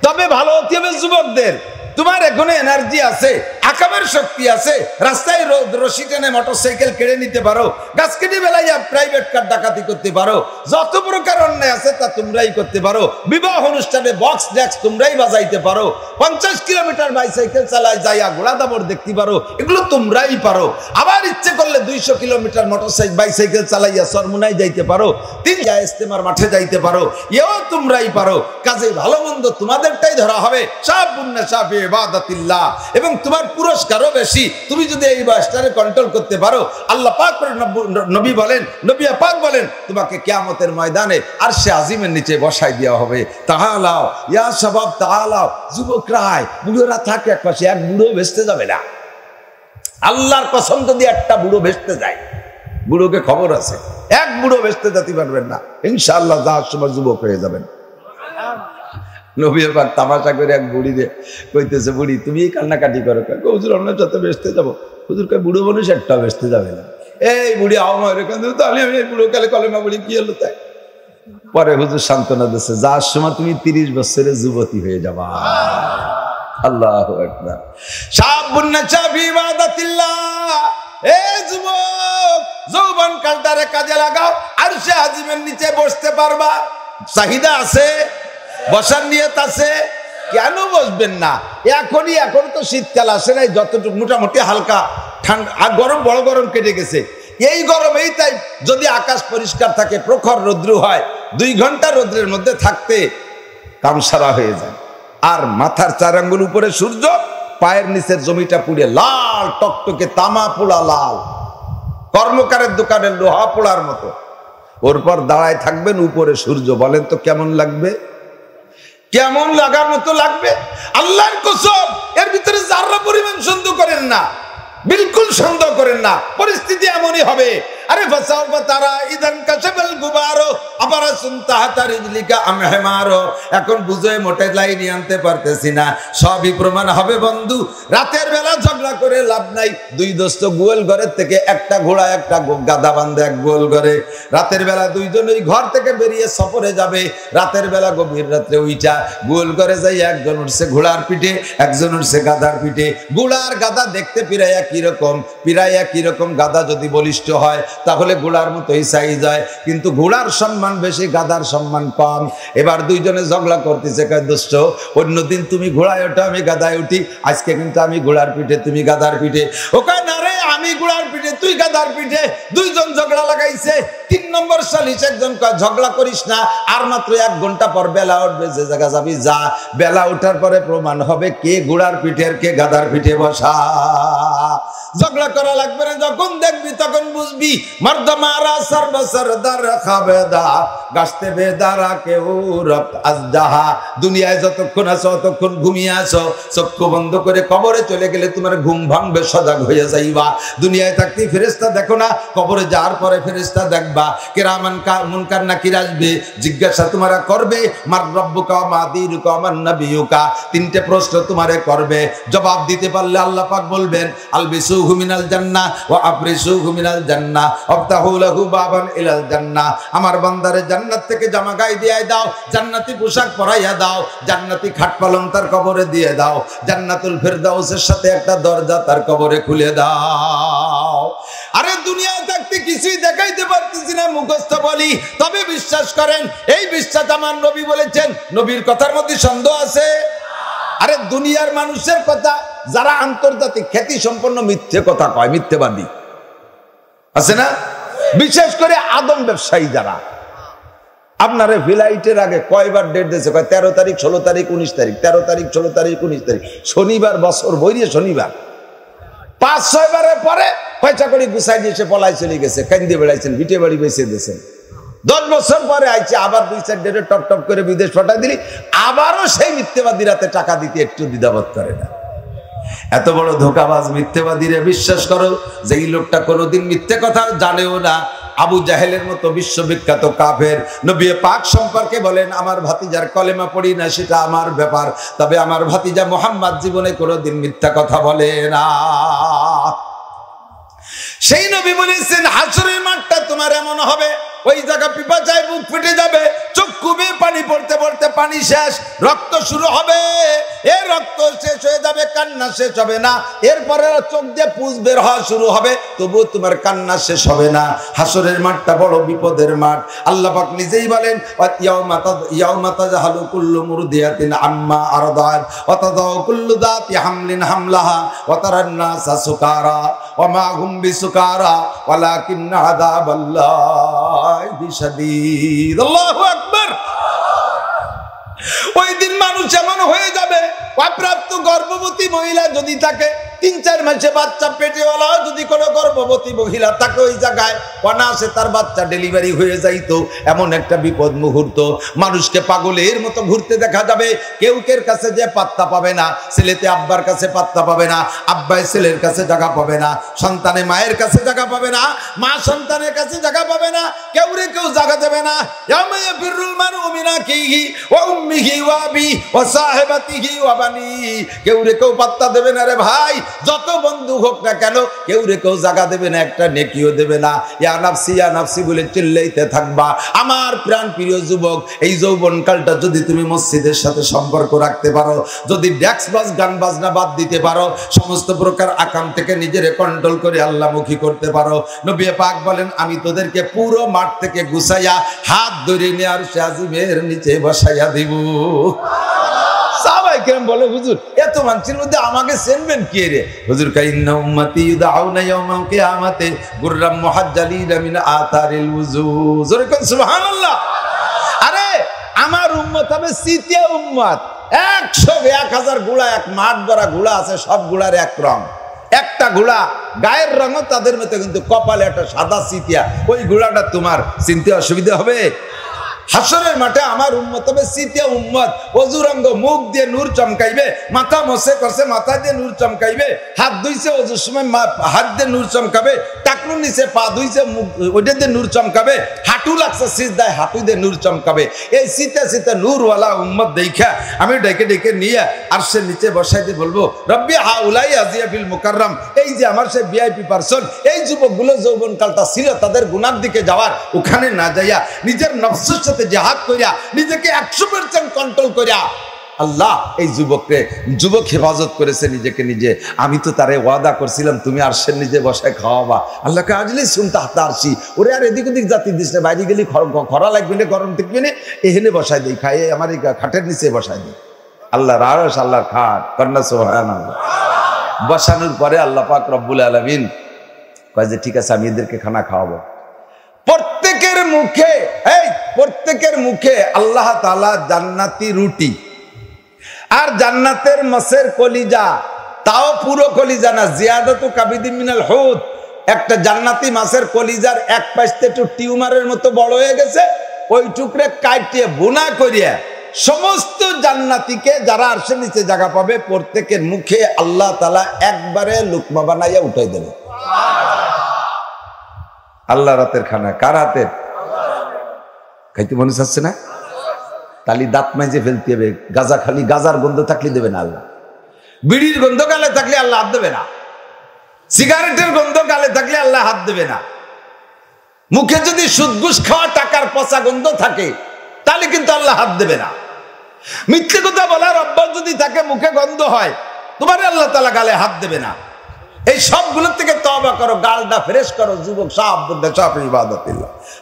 তবে ভালো হতে হবে যুবকদের, তোমার এখনো এনার্জি আছে, আকামের শক্তি আছে, রাস্তায় রশি টেনে মোটরসাইকেল কেড়ে নিতে পারো, গাছ কেটে বেলাইয়া প্রাইভেট কার ডাকাতি করতে পারো, যত প্রকার অন্যায় আছে তা তোমরাই করতে পারো। বিবাহ অনুষ্ঠানে বক্স ডেক্স তোমরাই বাজাইতে পারো, 50 কিলোমিটার বাইসাইকেল চালায় যাইয়া ঘোড়া দাবর দেখতে পারো, এগুলো তোমরাই পারো। আবার ইচ্ছে করলে 200 কিলোমিটার মোটরসাইকেল বাইসাইকেল চালাইয়া চরমুনায় যাইতে পারো, 3 ইস্তেমার মাঠে যাইতে পারো, এও তোমরাই পারো। কাজে ভালো মন্দ তোমাদেরটাই ধরা হবে, সব পুণ্যে সব ইবাদাতিল্লাহ, এবং তোমার পুরস্কারও বেশি তুমি যদি এই বয়সটারে কন্ট্রোল করতে পারো। আল্লাহ পাক নবী বলেন, নবী পাক বলেন, তোমাকে কিয়ামতের ময়দানে আরশে আজিমের নিচে বসাই দেওয়া হবে। তাআলাও ইয়া শাবাব তাআলাও, যুবকরা বুড়োরা থাকে এক পাশে, এক বুড়ো ভেস্তে যাবে না। আল্লাহর কসম, যদি একটা বুড়ো ভেস্তে যায়, বুড়োকে খবর আছে, এক বুড়ো ভেস্তে যেতে পারবেন না, ইনশাআল্লাহ যাওয়ার সময় যুবক হয়ে যাবেন। নবী পাক তামাশা করে এক বুড়ি দিয়ে কইতেছে, বুড়ি তুমি কান্নাকাটি করো, হুজুর অন্য যত বেচতে যাবো। হুজুর কয় বুড়ো মানুষ একটা বেচতে যাবে না। এই বুড়ি আহমারে তাহলে আমি বুড়ো কালে কলেমা বুড়ি কি হলো তাই? পরে হুজুর সান্ত্বনা দিচ্ছে, যার সময় তুমি 30 বছরের যুবতী হয়ে যাবা। আল্লাহু আকবার। শাবুন নাশা ফি ইবাদাতিল্লাহ, এ যুবক, যৌবন কালটারে কাজে লাগাও, আরশে আজিমের নিচে বসতে পারবা। চাহিদা আছে, বসার নিয়ত আছে, কেন বসবেন না? এখনই, এখন তো শীতকাল আসে নাই, যতটুকু মোটামুটি হালকা ঠান্ডা, আর গরম বড় গরম কেটে গেছে। এই গরমেই তাই যদি আকাশ পরিষ্কার থাকে, প্রখর রৌদ্র হয়, 2 ঘন্টা রৌদ্রের মধ্যে থাকতে কামসারা হয়ে যায়। আর মাথার 4 আঙ্গুল উপরে সূর্য, পায়ের নিচের জমিটা পুড়ে লাল টকটকে তামা পোড়া লাল, কর্মকারের দোকানের লোহা পোড়ার মতো। ওর পর দাঁড়ায় থাকবেন, উপরে সূর্য। বলেন তো কেমন লাগবে? কেমন লাগার মতো লাগবে? আল্লাহর কসম, এর ভিতরে যারা পরিমাণ সন্দেহ করেন না, বিলকুল সন্দেহ করেন না, পরিস্থিতি এমনই হবে। আরে ফাসাউফা তারা ইদান কাশাবাল গুবারো আবারাসুন তাহাতা রিজলিকা আমহামারো। এখন বুঝে মোটে লাইনই আনতে পারতেছি না, সবই প্রমাণ হবে বন্ধু। রাতের বেলা ঝগড়া করে লাভ নাই। 2 দোস্ত গোয়াল ঘরের থেকে একটা ঘোড়া একটা গাধা বান্ধে এক গোয়াল ঘরে, রাতের বেলা 2 জন ওই ঘর থেকে বেরিয়ে সফরে যাবে। রাতের বেলা গভীর রাত্রে উইটা গোয়াল ঘরে যাই, একজন উঠছে ঘোড়ার পিঠে, একজন উঠছে গাধার পিঠে। ঘোড়ার গাধা দেখতে পিরাইয়া কিরকম, গাধা যদি বলিষ্ঠ হয় তাহলে ঘোড়ার মতোই সাইজ হয়, কিন্তু ঘোড়ার সম্মান বেশি, গাধার সম্মান কম। এবার 2 জনে ঝগড়া করতেছে, কয় দোস্ত, অন্যদিন তুমি ঘোড়ায় ওঠো, আমি গাধায় উঠি, আজকে কিন্তু আমি ঘোড়ার পিঠে, তুমি গাধার পিঠে। ও কয় না রে, আমি ঘোড়ার পিঠে, তুই গাধার পিঠে। 2 জন ঝগড়া লাগাইছে। 3 নম্বর সালিশ, একজন কয় ঝগড়া করিস না, আর মাত্র 1 ঘন্টা পর বেলা উঠবে, যে জায়গা যাবি যা। বেলা ওঠার পরে প্রমাণ হবে কে ঘোড়ার পিঠে আর কে গাধার পিঠে বসা। ঝগড়া করা লাগবে না, যখন দেখবি তখন বুঝবি। মর্দ মারা সর্বসরদার খাবেদা, গাছতে বেদারা কেউ রক্ত আজদাহা। দুনিয়ায় যতক্ষণ আছো ততক্ষণ ঘুমিয়ে আছো, চক্ষু বন্ধ করে কবরে চলে গেলে তোমার ঘুম ভাঙবে, সজাগ হয়ে যাইবা। দুনিয়ায় থাকতে ফেরেশতা দেখো না, কবরে যাওয়ার পরে ফেরেশতা দেখবা। কিরামান মুনকার নাকির আসবে, জিজ্ঞাসা তোমারা করবে, মার রব্বুকা মা দীনুকা মান নবিয়ুকা। তিনটে প্রশ্ন তোমারে করবে, জবাব দিতে পারলে আল্লাহ পাক বলবেন আলবিসুহু মিনাল জান্নাহ ওয়া আফরিসুহু মিনাল জান্নাহ ওয়াফতাহু লাহু বাবান ইলাল জান্নাহ। আমার বান্দারে জান্নাত থেকে জামা গায়ে দিয়ে দাও, জান্নাতি পোশাক পরাইয়া দাও, জান্নাতি খাট পালং তার কবরে দিয়ে দাও, জান্নাতুল ফেরদাউসের সাথে একটা দরজা তার কবরে খুলে দাও। আরে দুনিয়ায় থাকতে কিছুই দেখাইতে পারতেছি না, মুখস্থ বলি, তবে বিশ্বাস করেন এই বিশ্বাস আমার নবী বলেছেন। নবীর কথার মধ্যে সন্দেহ আছে? আরে দুনিয়ার মানুষের কথা, যারা আন্তর্জাতিক খ্যাতি সম্পন্ন মিথ্যে কথা কয়, মিথ্যেবাদী আছে না? বিশেষ করে আদম ব্যবসায়ী যারা, আপনারে ফ্লাইটের আগে কয়বার ডেট দিয়েছে, কয় 13 তারিখ 16 তারিখ 19 তারিখ, 13 তারিখ 16 তারিখ 19 তারিখ, শনিবার, বছর বইরে শনিবার। 5-6 বারের পরে পয়সা করে গুছাই দিয়ে সে পলাই চলে গেছে, কান্দে বেড়াইছেন, ভিটে বাড়ি বেঁচে দিয়েছেন। 10 বছর পরে আইছে, আবার 2-4 ডেটে টপ টপ করে বিদেশ পাঠাই দিলি, আবারও সেই মিথ্যেবাদী রাতে টাকা দিতে একটু দ্বিধাবোধ করে না। এত বড় ধোঁকাবাজ মিথ্যেবাদীরে বিশ্বাস করো, যে এই লোকটা কোনোদিন মিথ্যে কথা জানেও না। আবু জাহেলের মতো বিশ্ববিখ্যাত কাফের নবী পাক সম্পর্কে বলেন, আমার ভাতিজার কলেমা পড়ি না সেটা আমার ব্যাপার, তবে আমার ভাতিজা মুহাম্মদ জীবনে কোনোদিন মিথ্যা কথা বলে না। সেই নবী বলেছেন হাসরের মাঠটা তোমার এমন হবে, ওই জায়গা পিপাসায় বুক ফেটে যাবে, চক্ষু বেয়ে পানি পড়তে পড়তে পানি শেষ, রক্ত শুরু হবে, এই রক্ত শেষ হয়ে যাবে, কান্না শেষ হবে না, এরপরে চোখ দিয়ে পুঁজ বের হওয়া শুরু হবে, তবুও তোমার কান্না শেষ হবে না। হাসরের মাঠটা বড় বিপদের মাঠ। আল্লাহ পাক নিজেই বলেন ইয়াউমা তাজহালু কুল্লু মুরদিয়াতিন আম্মা আরদাত ওয়া তাদাউ কুল্লু যাতি হামলিন হামলাহা ওয়া তারান নাসা সুকারা ওয়া মা হুম বিসুকারা ওয়ালাকিন্না আযাবাল্লাহি শাদীদ। আল্লাহু আকবার। ওই দিন মানুষ এমন হয়ে যাবে, অপ্রাপ্ত গর্ভবতী মহিলা যদি থাকে, 3-4 মাসে বাচ্চা পেটেওয়ালা যদি কোনো গর্ভবতী মহিলা থাকে, ওই জায়গায় অনায়াসে তার বাচ্চা ডেলিভারি হয়ে যাইতো। এমন একটা বিপদ মুহূর্ত, মানুষকে পাগলের মতো ঘুরতে দেখা যাবে। কেউ কের কাছে যে পাত্তা পাবে না, ছেলেতে আব্বার কাছে পাত্তা পাবে না, আব্বাই ছেলের কাছে জায়গা পাবে না, সন্তানে মায়ের কাছে জায়গা পাবে না, মা সন্তানের কাছে জায়গা পাবে না, কেউ রে কেউ জায়গা দেবে না। ইয়াউমা ফিরুল মারউ মিন আখিহি ওয়া উম্মিহি ওয়া আবি ওয়া সাহিবাতিহি ওয়া বানি। কেউ রে কেউ পাত্তা দেবে না রে ভাই, যত বন্ধু হোক না কেন, কেউ রে কেউ জায়গা দেবে না, একটা নেকিও দেবে না। ইয়া নাফসি বলে চিল্লাইতে থাকবা। আমার প্রাণ প্রিয় যুবক, এই যৌবনকালটা যদি তুমি মসজিদের সাথে সম্পর্ক রাখতে পারো, যদি ড্যাক্স বাজ গান বাজনা বাদ দিতে পারো, সমস্ত প্রকার আকাম থেকে নিজেরে কন্ট্রোল করে আল্লাহমুখী করতে পারো, নবী পাক বলেন আমি তোদেরকে পুরো মাঠ থেকে গুছাইয়া হাত ধরে নিয়ে আর আজিমের নিচে বসাইয়া দিব। সাহাবায়ে কেরাম বলে, হুজুর এত মানুষের মধ্যে আমাকে চিনবেন কে রে? হুজুর কয় ইন্না উম্মতি ইউদাউনা ইয়াউমাল কিয়ামাতি গুররাম মুহাজ্জালিনা মিন আতারিল ওযু। জোরে কোন সুবহানাল্লাহ। আরে আমার উম্মত হবে সিতিয়া উম্মত, 100-1000 ঘোড়া, এক মাঠ ভরা ঘোড়া আছে, সব ঘোড়ার এক রং, একটা ঘোড়া গায়ের রঙও তাদের মতো, কিন্তু কপালে একটা সাদা সিতিয়া। ওই ঘোড়াটা তোমার চিনতে অসুবিধা হবে? হাসরের মাঠে আমার উম্মত হবে সিতিয়া উম্মত, অজুরঙ্গ, মুখ দিয়ে নূর চমকাইবে, মাথা মসে করছে মাথা দিয়ে নূর চমকাইবে, হাত ধুইছে অজুর সময় হাত দিয়ে নূর চমকাবে, টাকলু নিচে পা ধুইছে ওইটা দিয়ে নূর চমকাবে, হাঁটু লাগছে সিজদায় হাঁটু দিয়ে নূর চমকাবে। এই সিতা সিতা নূরওয়ালা উম্মত দেখা আমি ডেকে ডেকে নিয়ে আর সে নিচে বসাই দিয়ে বলবো, রব্বি হাউলাই আজিয়া বিল মুকাররম। এই যে আমার সে ভিআইপি পারসন, এই যুবকগুলো যৌবনকালটা ছিল তাদের গুনার দিকে যাওয়ার, ওখানে না যাইয়া নিজের নফসের সাথে জিহাদ করিয়া নিজেকে 100% কন্ট্রোল করিয়া আল্লাহ এই যুবক হেফাজত করেছে নিজেকে নিজে। আমি তো তারে ওয়াদা করছিলাম তুমি আরশের নিজে বসায় খাওয়াবা। আল্লাহকে আজলি শুনতে হাতে আরশি, ওরে আর এদিক ওদিক জাতি দিস না, বাইরে গেলি খরা লাগবে না, গরম থাকবে না, এখানে বসায় দিই, খাইয়ে আমার এই খাটের নিচে বসায় দিই। আল্লাহর আরশ, আল্লাহর খাট, কন্যা সুবহানাল্লাহ। বসানোর পরে আল্লাহ পাক রব্বুল আলামিন কয় যে ঠিক আছে আমি এদেরকে খানা খাওয়াবো। প্রত্যেকের মুখে আল্লাহ তাআলা জান্নাতি রুটি আর জান্নাতের মাছের কলিজা, তাও পুরো কলিজা না, জিয়াদাতু কাবিদিন মিনাল হুদ, একটা জান্নাতি মাছের কলিজার এক পাশে একটু টিউমারের মতো বড় হয়ে গেছে, ওই টুকরে কাটিয়ে বুনা করিয়া সমস্ত জান্নাতীকে যারা আরশের নিচে জায়গা পাবে প্রত্যেকের মুখে আল্লাহ তাআলা একবারে লুকমা বানাইয়া উঠাই দেবে। আল্লাহ রাতের খানা কার হাতের? খাইতে মনে চাচ্ছে না? তালি দাঁত মাইজে ফেলতে হবে। গাজা খালি গাজার গন্ধ থাকলে দেবে না আল্লাহ, বিড়ির গন্ধ গালে থাকলে আল্লাহ হাত দেবে না, সিগারেটের গন্ধ গালে থাকলে আল্লাহ হাত দেবে না। মুখে যদি সুদ ঘুষ খাওয়া টাকার পচা গন্ধ থাকে তাহলে কিন্তু আল্লাহ হাত দেবে না। মিথ্যে কথা বলার অভ্যাস যদি থাকে, মুখে গন্ধ হয়, তোমার আল্লাহ তাআলা গালে হাত দেবে না। এই সবগুলোর থেকে তওবা করো, গালটা ফ্রেশ করো। যুবক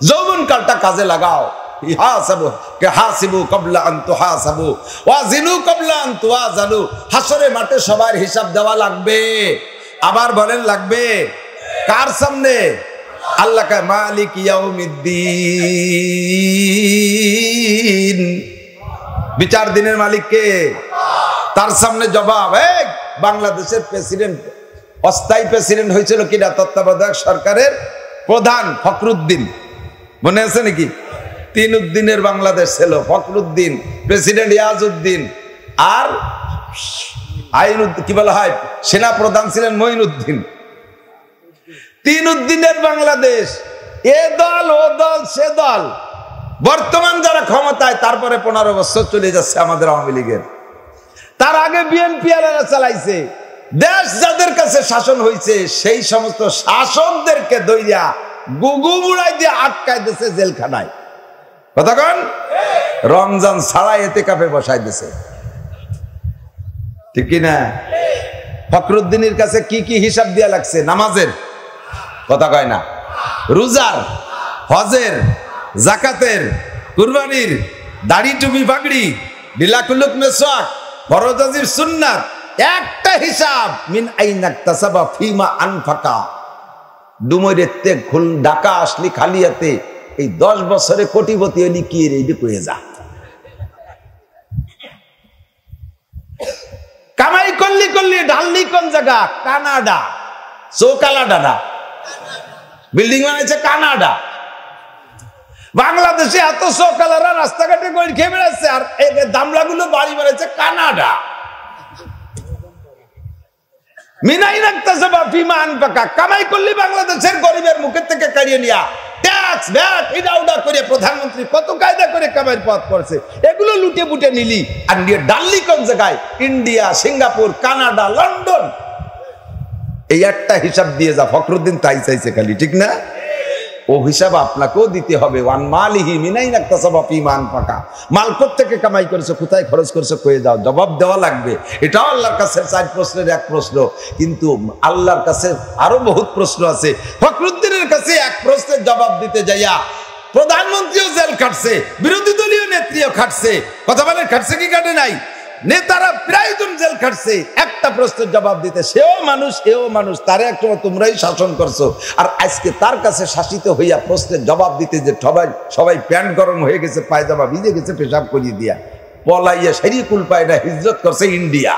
যৌবন কালটা কাজে লাগাও। হাসরের মাঠে সবার হিসাব দেওয়া লাগবে। আবার বলেন লাগবে কার সামনে? আল্লাহ কা মালিক ইয়াউমিদ্দিন, বিচার দিনের মালিক কে? তার সামনে জবাব। বাংলাদেশের প্রেসিডেন্ট, অস্থায়ী প্রেসিডেন্ট হয়েছিল কিনা? তত্ত্বাবধায়ক সরকারের প্রধান ফখরুদ্দিন, মনে আছে নাকি? 3 উদ্দিনের বাংলাদেশ ছিল। ফখরুদ্দিন, প্রেসিডেন্ট ইয়াজউদ্দিন, আর কি বলা হয়, সেনা প্রধান ছিলেন মঈনুদ্দিন। 3 উদ্দিনের বাংলাদেশ। এ দল ও দল সে দল। বর্তমান যারা ক্ষমতায়, তারপরে 15 বছর চলে যাচ্ছে আমাদের আওয়ামী লীগের। তার আগে বিএনপি চালাইছে। দেশ যাদের কাছে শাসন হয়েছে সেই সমস্ত শাসকদেরকে দইয়া গুগু মুড়াই দিয়ে আটকায় দিয়েছে জেলখানায়। কতক্ষণ? রমজান ছাড়াই এতেকাফে বসাই দিয়েছে, ঠিক কিনা? ফখরুদ্দিনের কাছে কি কি হিসাব দিয়া লাগছে? নামাজের কথা কয় না, রোজার, হজের, জাকাতের, কুরবানির, দাড়ি টুপি পাগড়ি, বিলাকুলুক মেসওয়াক, ফরজাজির সুন্নাত, একটা হিসাব মিন আইনাক তাসাবা ফিমা আনফাকা। ডুমরেতে খুল ঢাকা আসলি খালিয়াতে এই 10 বছরে কোটিপতি হলি কি রে? এইটা কয়ে যা। কামাই করলি ঢাললি কোন জায়গা? কানাডা। চৌকালাডা বিল্ডিং বানাইছে কানাডা। বাংলাদেশে এত চৌকালারা রাস্তাঘাটে গড়ি খেয়ে বেড়াচ্ছে, আর দামলাগুলো বাড়ি বানাইছে কানাডা। কামাই করলি বাংলাদেশের গরিবের মুখের থেকে কাড়িয়ে নিয়া ট্যাক্স ভ্যাট এটা ওটা করে প্রধানমন্ত্রী কত কায়দা করে কামাইয়ের পথ করছে, এগুলো লুটে বুটে নিলি আর নিয়ে ডাললি কোন জায়গায়? India, Singapore, Canada, London. এই একটা হিসাব দিয়ে যা। ফখরুদ্দিন তাই চাইছে খালি, ঠিক না? ও হিসাব আপনাকেও দিতে হবে। ওয়ান মালিহি মিনাইনাক তাসাবা ফিমা আনফাকা। মাল থেকে কামাই করেছে, কোথায় খরচ করেছে কয়ে দাও, জবাব দেওয়া লাগবে। এটাও আল্লাহর কাছে 4 প্রশ্নের এক প্রশ্ন, কিন্তু আল্লাহর কাছে আরো বহুত প্রশ্ন আছে। ফখরুদ্দিনের কাছে এক প্রশ্নের জবাব দিতে যাইয়া প্রধানমন্ত্রীও জেল খাটছে, বিরোধী দলীয় নেত্রীও খাটছে। কথা বলে খাটছে কি কাটে নাই? নেতারা প্রায় জন জেল খাটছে একটা প্রশ্নের জবাব দিতে। সেও মানুষ, এও মানুষ। তারে একসময় তোমরাই শাসন করছো, আর আজকে তার কাছে শাসিত হইয়া প্রশ্নের জবাব দিতে যে সবাই প্যান্ট গরম হয়ে গেছে, পায়জামা ভিজে গেছে পেশাব করিয়ে দিয়া, পলাইয়া সেরি কুল পায় না, হিজরত করছে ইন্ডিয়া,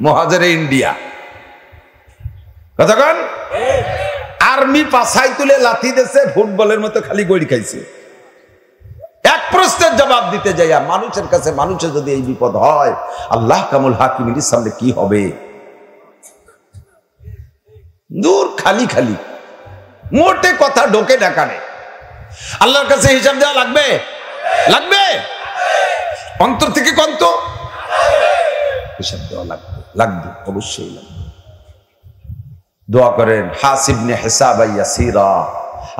মহাজরে ইন্ডিয়া। কতক্ষণ? আর্মি পাছাই তুলে লাথি দিয়েছে, ফুটবলের মতো খালি গড়ি খাইছে। এক প্রশ্নের জবাব দিতে যাইয়া মানুষের কাছে, মানুষের যদি এই বিপদ হয়, আল্লাহ কামুল হাকিমের সামনে কি হবে? দূর খালি খালি মোটে কথা ঢোকে ডাকানে। আল্লাহর কাছে হিসাব দেওয়া লাগবে, লাগবে অন্তর থেকে কন্ত হিসাব দেওয়া লাগবে, লাগবে অবশ্যই লাগবে। দোয়া করেন হাসিবনে হিসাবান ইয়াসিরা।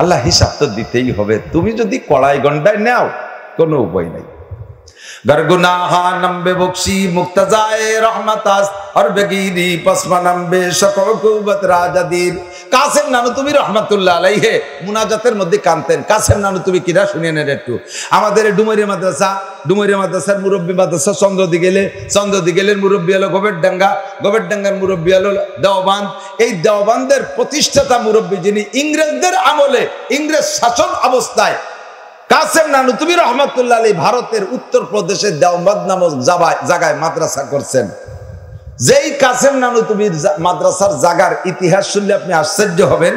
আল্লাহ হিসাব তো দিতেই হবে। তুমি যদি কড়াই গন্ডায় নাও কোনো উপায় নাই। গরগুনাহা নম্বে বকশি মুক্তাজায়ে রহমাতাস আর বেগিরি পসমা নম্বে শকুবত রাজাদির। কাসেম নানুতুবি রহমাতুল্লাহ আলাইহি মুনাজাতের মধ্যে কানতেন। কাসেম নানুতুবি কিরা শুনিয়ে নেন একটু। আমাদের ডুমুরিয়া মাদ্রাসার মুরব্বী মাদ্রাসা চন্দ্রদিগেলের মুরব্বী হলো গোবেরডাঙ্গা, গোবেরডাঙ্গার মুরব্বী হলো দেওবান্দ। এই দেওবান্দের প্রতিষ্ঠাতা মুরব্বী, যিনি ইংরেজদের আমলে, ইংরেজ শাসন অবস্থায় কাসেম নানুতুবি রহমাতুল্লাহ আলাইহি ভারতের উত্তর প্রদেশের দেওবান্দ নামক জায়গায় মাদ্রাসা করছেন। যেই কাসেম নানুতুবির মাদ্রাসার জায়গার ইতিহাস শুনলে আপনি আশ্চর্য হবেন।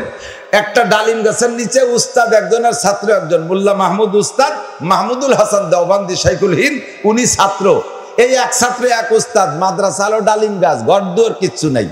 একটা ডালিম গাছের নিচে উস্তাদ একজন আর ছাত্র একজন, মোল্লা মাহমুদ উস্তাদ, মাহমুদুল হাসান দেওবন্দি শাইখুল হিন্দ উনি ছাত্র। এই এক ছাত্র এক উস্তাদ, মাদ্রাসা হলো ডালিম গাছ, ঘর দুয়ার কিচ্ছু নাই।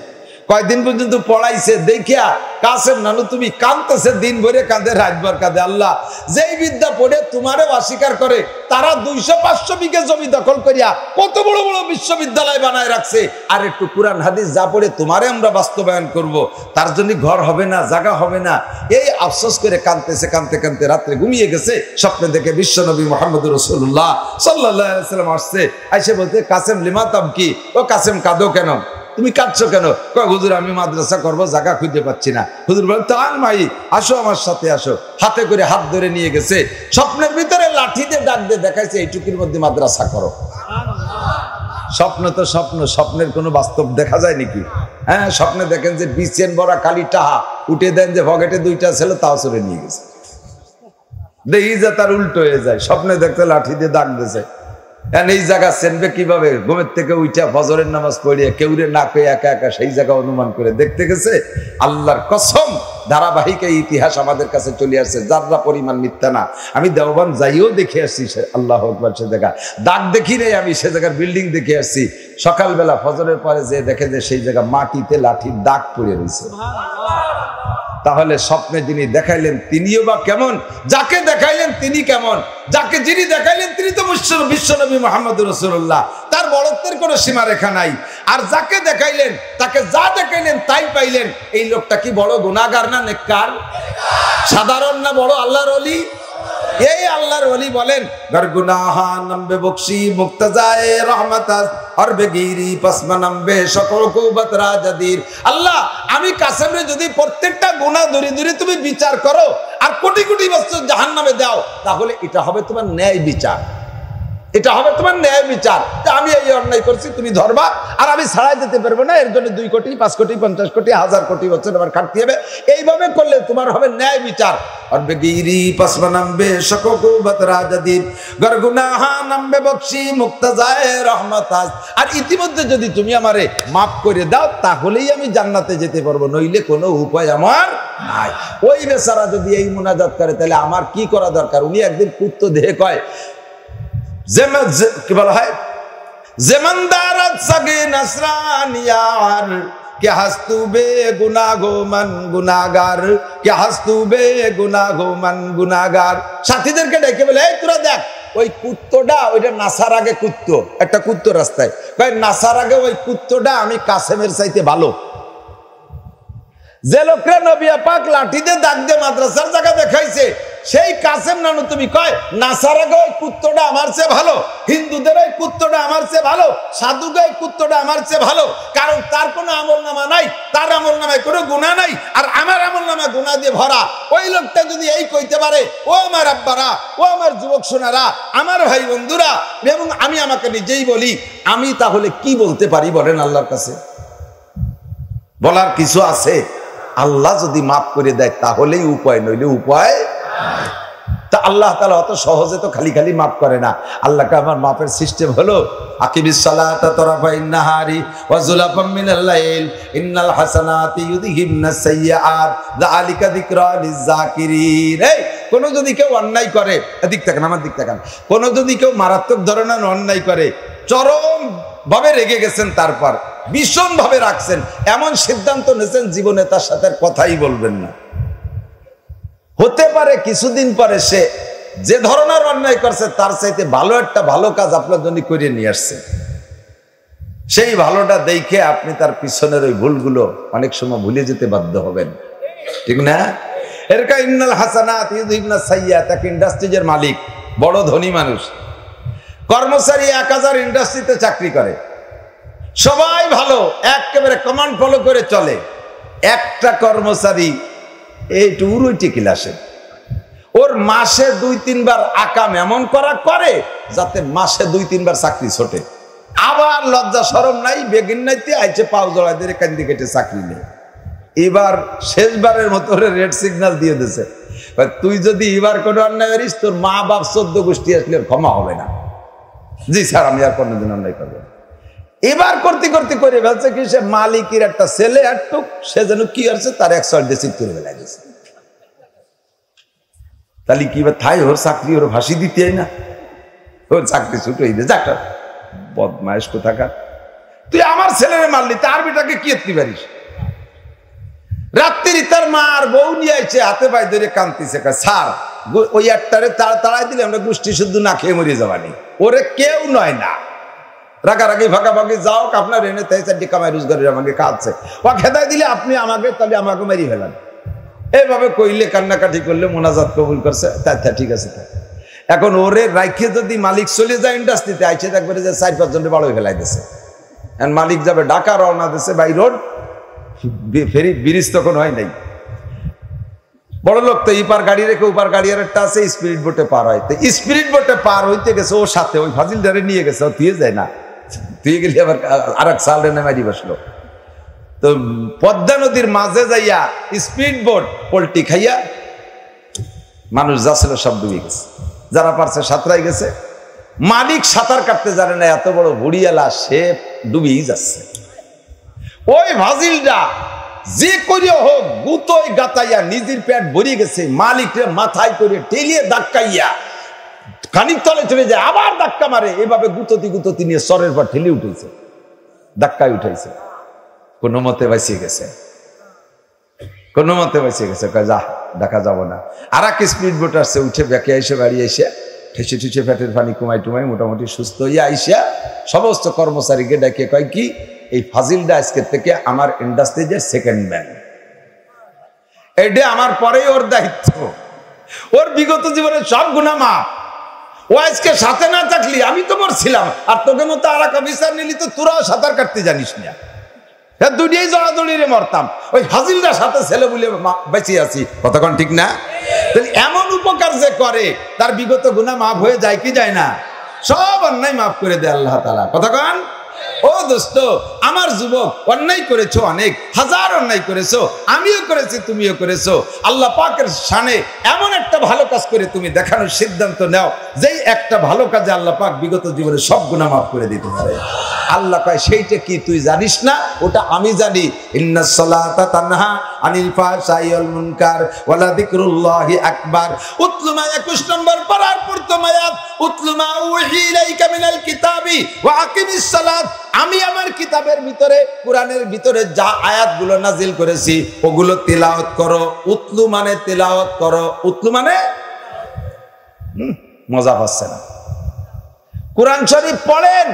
কয়দিন পর্যন্ত পড়াইছে, দেখিয়া কাসেম নানু তুমি কাঁদতেছে, দিন ভরে কাঁদে, রাতভর কাঁদে। আল্লাহ যেই বিদ্যা পড়ে তোমারও অস্বীকার করে, তারা 200-500 বিঘা জমি দখল করিয়া কত বড় বড় বিশ্ববিদ্যালয় বানায় রাখছে, আর একটু কোরআন হাদিস যা পড়ে তোমারে আমরা বাস্তবায়ন করব, তার জন্য ঘর হবে না, জায়গা হবে না। এই আফসোস করে কাঁদতেছে, কাঁদতে কাঁদতে রাত্রে ঘুমিয়ে গেছে। স্বপ্নে দেখে বিশ্বনবী মুহাম্মদ রাসূলুল্লাহ সাল্লাল্লাহু আলাইহি ওয়াসাল্লাম আসছে, আইসে বলতে কাসেম লিমা তাবকি, ও কাসেম কাঁদো কেন, তুমি কাঁদছো কেন? কয় হুজুর আমি মাদ্রাসা করবো, জায়গা খুঁজে পাচ্ছি না। হুজুর বলেন তার মাই আসো আমার সাথে আসো, হাতে করে হাত ধরে নিয়ে গেছে, স্বপ্নের ভিতরে লাঠি দিয়ে ডাক দিয়ে দেখাইছে এইটুকুর মধ্যে মাদ্রাসা করো। স্বপ্ন তো স্বপ্ন, স্বপ্নের কোনো বাস্তব দেখা যায় নাকি? হ্যাঁ, স্বপ্নে দেখেন যে বিচেন বড়া কালি টাহা উঠে দেন, যে পকেটে 2টা ছিল তাও চলে নিয়ে গেছে, দেখি যে তার উল্টো হয়ে যায়। স্বপ্নে দেখতে লাঠি দিয়ে ডাক দিয়েছে, এই জায়গা চেনবে কিভাবে? ঘুমের থেকে উঠা ফজরের নামাজ পড়িয়া কেউরে না পেয়ে একা একা সেই জায়গা অনুমান করে দেখতে গেছে। আল্লাহর কসম, ধারাবাহিক এই ইতিহাস আমাদের কাছে চলে আসছে, যারা পরিমাণ মিথ্যা না। আমি দেওবান যাইও দেখে আসছি, আল্লাহ আকবার, সে জায়গা দাগ দেখি নেই, আমি সে জায়গার বিল্ডিং দেখে আসছি। সকালবেলা ফজরের পরে যে দেখে যে সেই জায়গা মাটিতে লাঠির দাগ পড়ে রয়েছে। তাহলে স্বপ্নে যিনি দেখাইলেন তিনিও বা কেমন? যাকে দেখাইলেন তিনি কেমন? যিনি দেখাইলেন তিনি তো বিশ্বনবী মুহাম্মদ রাসূলুল্লাহ, তার বড়ত্বের কোনো সীমারেখা নাই। আর যাকে দেখাইলেন তাকে যা দেখাইলেন তাই পাইলেন। এই লোকটা কি বড় গুনাহগার না নেককার? সাধারণ না বড় আল্লাহর ওলি? এই আল্লাহর ওলি বলেন, গর গুনাহা নম্বে বখশি মুক্তাজায়ে রহমাতাস আর বেগিরি পসমা নম্বে সকল কুবত রাজাদির। আল্লাহ আমি কাসেমরে যদি প্রত্যেকটা গুনাহ ধরে ধরে তুমি বিচার করো আর কোটি কোটি বছর জাহান্নামে দাও, তাহলে এটা হবে তোমার ন্যায় বিচার, এটা হবে তোমার ন্যায় বিচার। আমি এই অন্যায় করছি, তুমি ধরবা আর আমি ছাড়াই যেতে পারবো না, এর জন্য 2 কোটি 5 কোটি 50 কোটি 1000 কোটি বছর আমার খাটতে হবে। এইভাবে করলে তোমার হবে ন্যায় বিচার। আর বেগিরি পসমা নম্বে সকল কুবত রাজাদির গর গুনাহা নম্বে বখশি মুক্তাজায়ে রহমাতাস। আর ইতিমধ্যে যদি তুমি আমারে মাফ করে দাও তাহলেই আমি জান্নাতে যেতে পারবো, নইলে কোনো উপায় আমার নাই। ওই বেচারা যদি এই মুনাজাত করে তাহলে আমার কি করা দরকার? উনি একদিন কুত্তো দেহে কয় কি বলা হয়, জেমনদারাত সাগে নসরানিয়ার কে হাস্তু বে গুনাগো মান গুনাগার, কে হাস্তু বে গুনাগো মান গুনাগার। সাথীদেরকে ডেকে বলে, এই তোরা দেখ ওই কুত্তটা, ওইটা নাসার আগে কুত্তো, একটা কুত্তো রাস্তায় কয় নাসার আগে ওই কুত্তটা আমি কাসেমের চাইতে ভালো। যে লোকরা নবী পাক লাঠি দিয়ে দাগ দিয়ে মাদ্রাসার জায়গা দেখাইছে, সেই কাসেম নানু তুমি কয় নাসার আগে ওই কুত্তটা আমার চেয়ে ভালো, হিন্দুদের ওই কুত্তটা আমার চেয়ে ভালো, সাধুকে ওই কুত্তটা আমার চেয়ে ভালো। কারণ তার কোনো আমল নামা নাই, তার আমল নামায় কোনো গুনাহ নাই, আর আমার আমল নামা গুনাহ দিয়ে ভরা। ওই লোকটা যদি এই কইতে পারে, ও আমার আব্বারা, ও আমার যুবক সোনারা, আমার ভাই বন্ধুরা, এবং আমি আমাকে নিজেই বলি, আমি তাহলে কি বলতে পারি বলেন আল্লাহর কাছে? বলার কিছু আছে? আল্লাহ যদি মাফ করে দেয় তাহলেই উপায়, নইলে উপায়। তা আল্লাহ তাআলা অত সহজে তো খালি খালি মাফ করে না। আল্লাহকে আমার মাফের সিস্টেম হলো আকিমিস সালাতা তরাফাইন নাহারি ওয়া যুলাফাম মিনাল লাইল ইন্নাল হাসানাতি ইউযহিবনাস সাইয়্যাত যালিকা যিকরা লিয-যাকিরিন। এই কোন যদি কেউ অন্যায় করে, এদিক তাকান, আমার দিক তাকান, কোন যদি কেউ মারাত্মক ধরনের অন্যায় করে, চরম ভাবে রেগে গেছেন, তারপর ভীষণ ভাবে রাখছেন, এমন সিদ্ধান্ত নিয়েছেন জীবনে তার সাথে কথাই বলবেন না। হতে পারে কিছুদিন পরে সে যে ধরনের অন্যায় করছে তার চাইতে ভালো একটা ভালো কাজ আপনার জন্য করে নিয়ে আসছে। সেই ভালোটা দেখে আপনি তার পিছনের ওই ভুলগুলো অনেক সময় ভুলে যেতে বাধ্য হবেন, ঠিক না? এরকা ইন্নাল হাসানাত ইউযহিবনাস সাইয়্যাত, এক ইন্ডাস্ট্রিজের মালিক, বড় ধনী মানুষ, কর্মচারী 1000 ইন্ডাস্ট্রিতে চাকরি করে, সবাই ভালো, একেবারে কমান্ড ফলো করে চলে। একটা কর্মচারী এই টুরুইটি ক্লাসে, ওর মাসে 2-3 বার আকাম এমন করে যাতে মাসে 2-3 বার চাকরি ছোটে। আবার লজ্জা শরম নাই, বেগিন নাইতে আইছে পাও জড়াই দিয়ে কান্দি কেটে চাকরি নেই। এবার শেষবারের মতো রেড সিগন্যাল দিয়ে দিয়েছে, তুই যদি এবার কোনো অন্যায় করিস তোর মা বাপ 14 গোষ্ঠী আসলে ক্ষমা হবে না। জি স্যার, আমি আর কোনোদিন অন্যায় করবো। এবার করতে করতে করে ফেলছে কি, সে মালিকের একটা ছেলে একটু, সে যেন কি আছে তার 100 ডিসিট করে ফেলে গেছে। তাহলে কি থাই ওর চাকরি ওর ফাঁসি দিতে না, ওর চাকরি ছুট হয়ে যায়। যাক বদমাইশ কোথাকার, তুই আমার ছেলেরে মারলি, তার বেটাকে কি এত্তি পারিস? রাত্রি তার মা আর বউ নিয়ে আইছে, হাতে পায়ে ধরে কাঁদতেছে, স্যার ওই একটারে তাড়াই দিলে আমরা গোষ্ঠী শুদ্ধ না খেয়ে মরে যাবানি, ওরে কেউ নয় না, রাগারাগি ভাগাভাগি যাও, আপনার এনে তাই চারটি কামাই রোজগারের আমাকে কাঁদছে, ও খেদাই দিলে আপনি আমাকে, তাহলে আমাকে মারি ফেলান। এইভাবে কইলে কান্নাকাটি করলে মোনাজাত কবুল করছে, তা ঠিক আছে। এখন ওরে রাইখে যদি মালিক চলে যায় ইন্ডাস্ট্রিতে, আইছে দেখবে যে 4-5 জনের বাড়ি ফেলাই দিছে, মালিক যাবে ঢাকা, রওনা দিছে বাই রোড, ফেরি ব্রিজ তখন হয় নাই, বড় লোক তো ইপার গাড়ি রেখে উপার গাড়ি আর একটা আছে, স্পিরিট বোটে পার হয়, তো স্পিরিট বোটে পার হইতে গেছে, ওর সাথে ওই ফাজিলদারে নিয়ে গেছে, ও তুই যায় না, তুই গেলে আবার আর এক সাল রেনে মারি বসলো। তো পদ্মা নদীর মাঝে যাইয়া স্পিড বোট পল্টি খাইয়া মানুষ যাচ্ছিল সব ডুবে গেছে, যারা পারছে সাঁতরাই গেছে। মালিক সাঁতার কাটতে জানে না, এত বড় বুড়িয়ালা, সে ডুবেই যাচ্ছে। ওই ভাজিলটা যে করিয়া হোক গুতোয় গাতাইয়া নিজের পেট ভরিয়ে গেছে, মালিকরে মাথায় করে টেলিয়ে ধাক্কাইয়া খানিক তলে চলে যায়, আবার ধাক্কা মারে, এভাবে গুততি নিয়ে সরের পর ঠেলে উঠেছে, ধাক্কায় উঠেছে, কোনো মতে বাঁচিয়ে গেছে, কোনো মতে বাঁচিয়ে গেছে, যা দেখা যাব না। আর এক স্পিড বোট আসছে, উঠে ব্যাকে এসে বাড়ি এসে ঠেসে ঠুসে পেটের পানি কমাই টুমাই মোটামুটি সুস্থ হইয়া আইসা সমস্ত কর্মচারীকে ডাকে কয় কি, এই ফাজিলটা আজকের থেকে আমার ইন্ডাস্ট্রিজের সেকেন্ড ম্যান, এইটা আমার পরেই ওর দায়িত্ব, ওর বিগত জীবনের সব গুনাহ মাফ, ও আজকে সাথে না থাকলি আমি তো মরছিলাম, আর তোকে মতো আর এক অফিসার নিলি তো তোরাও সাঁতার কাটতে জানিস না, দুনিয়াই জড়াদড়িরে মরতাম, ওই ফাজিলটার সাথে ছেলে বলে বেঁচে আছি, কতক্ষণ ঠিক না? এমন উপকার যে করে তার বিগত গুনাহ মাফ হয়ে যায় কি যায় না? সব অন্যায় মাফ করে দেয় আল্লাহ তাআলা, কতক্ষণ? ও দোস্ত, আমার যুবক, অন্যায় করেছো, অনেক হাজার অন্যায় করেছো, আমিও করেছি, তুমিও করেছো, আল্লাহ পাকের শানে এমন একটা ভালো কাজ করে তুমি দেখানোর সিদ্ধান্ত নাও, যেই একটা ভালো কাজে আল্লাহ পাক বিগত জীবনে সব গুনাহ মাফ করে দিতে পারে। আল্লাহ কয় সেইটা কি তুই জানিস না? ওটা আমি জানি। ইন্নাস সালাতা তানহা আনিল ফাহশাই ওয়াল মুনকার ওয়ালা যিকরুল্লাহি আকবার। উতলু মা 21 নম্বর পারার প্রথম আয়াত, উতলু মা উহি ইলাইকা মিনাল কিতাবি ওয়া আকিমিস সালাত। আমি আমার কিতাবের ভিতরে, কোরআনের ভিতরে যা আয়াতগুলো নাজিল করেছি ওগুলো তিলাওয়াত করো। উতলু মানে তিলাওয়াত করো, উতলু মানে মজা পাচ্ছে না। কোরআন শরীফ পড়েন,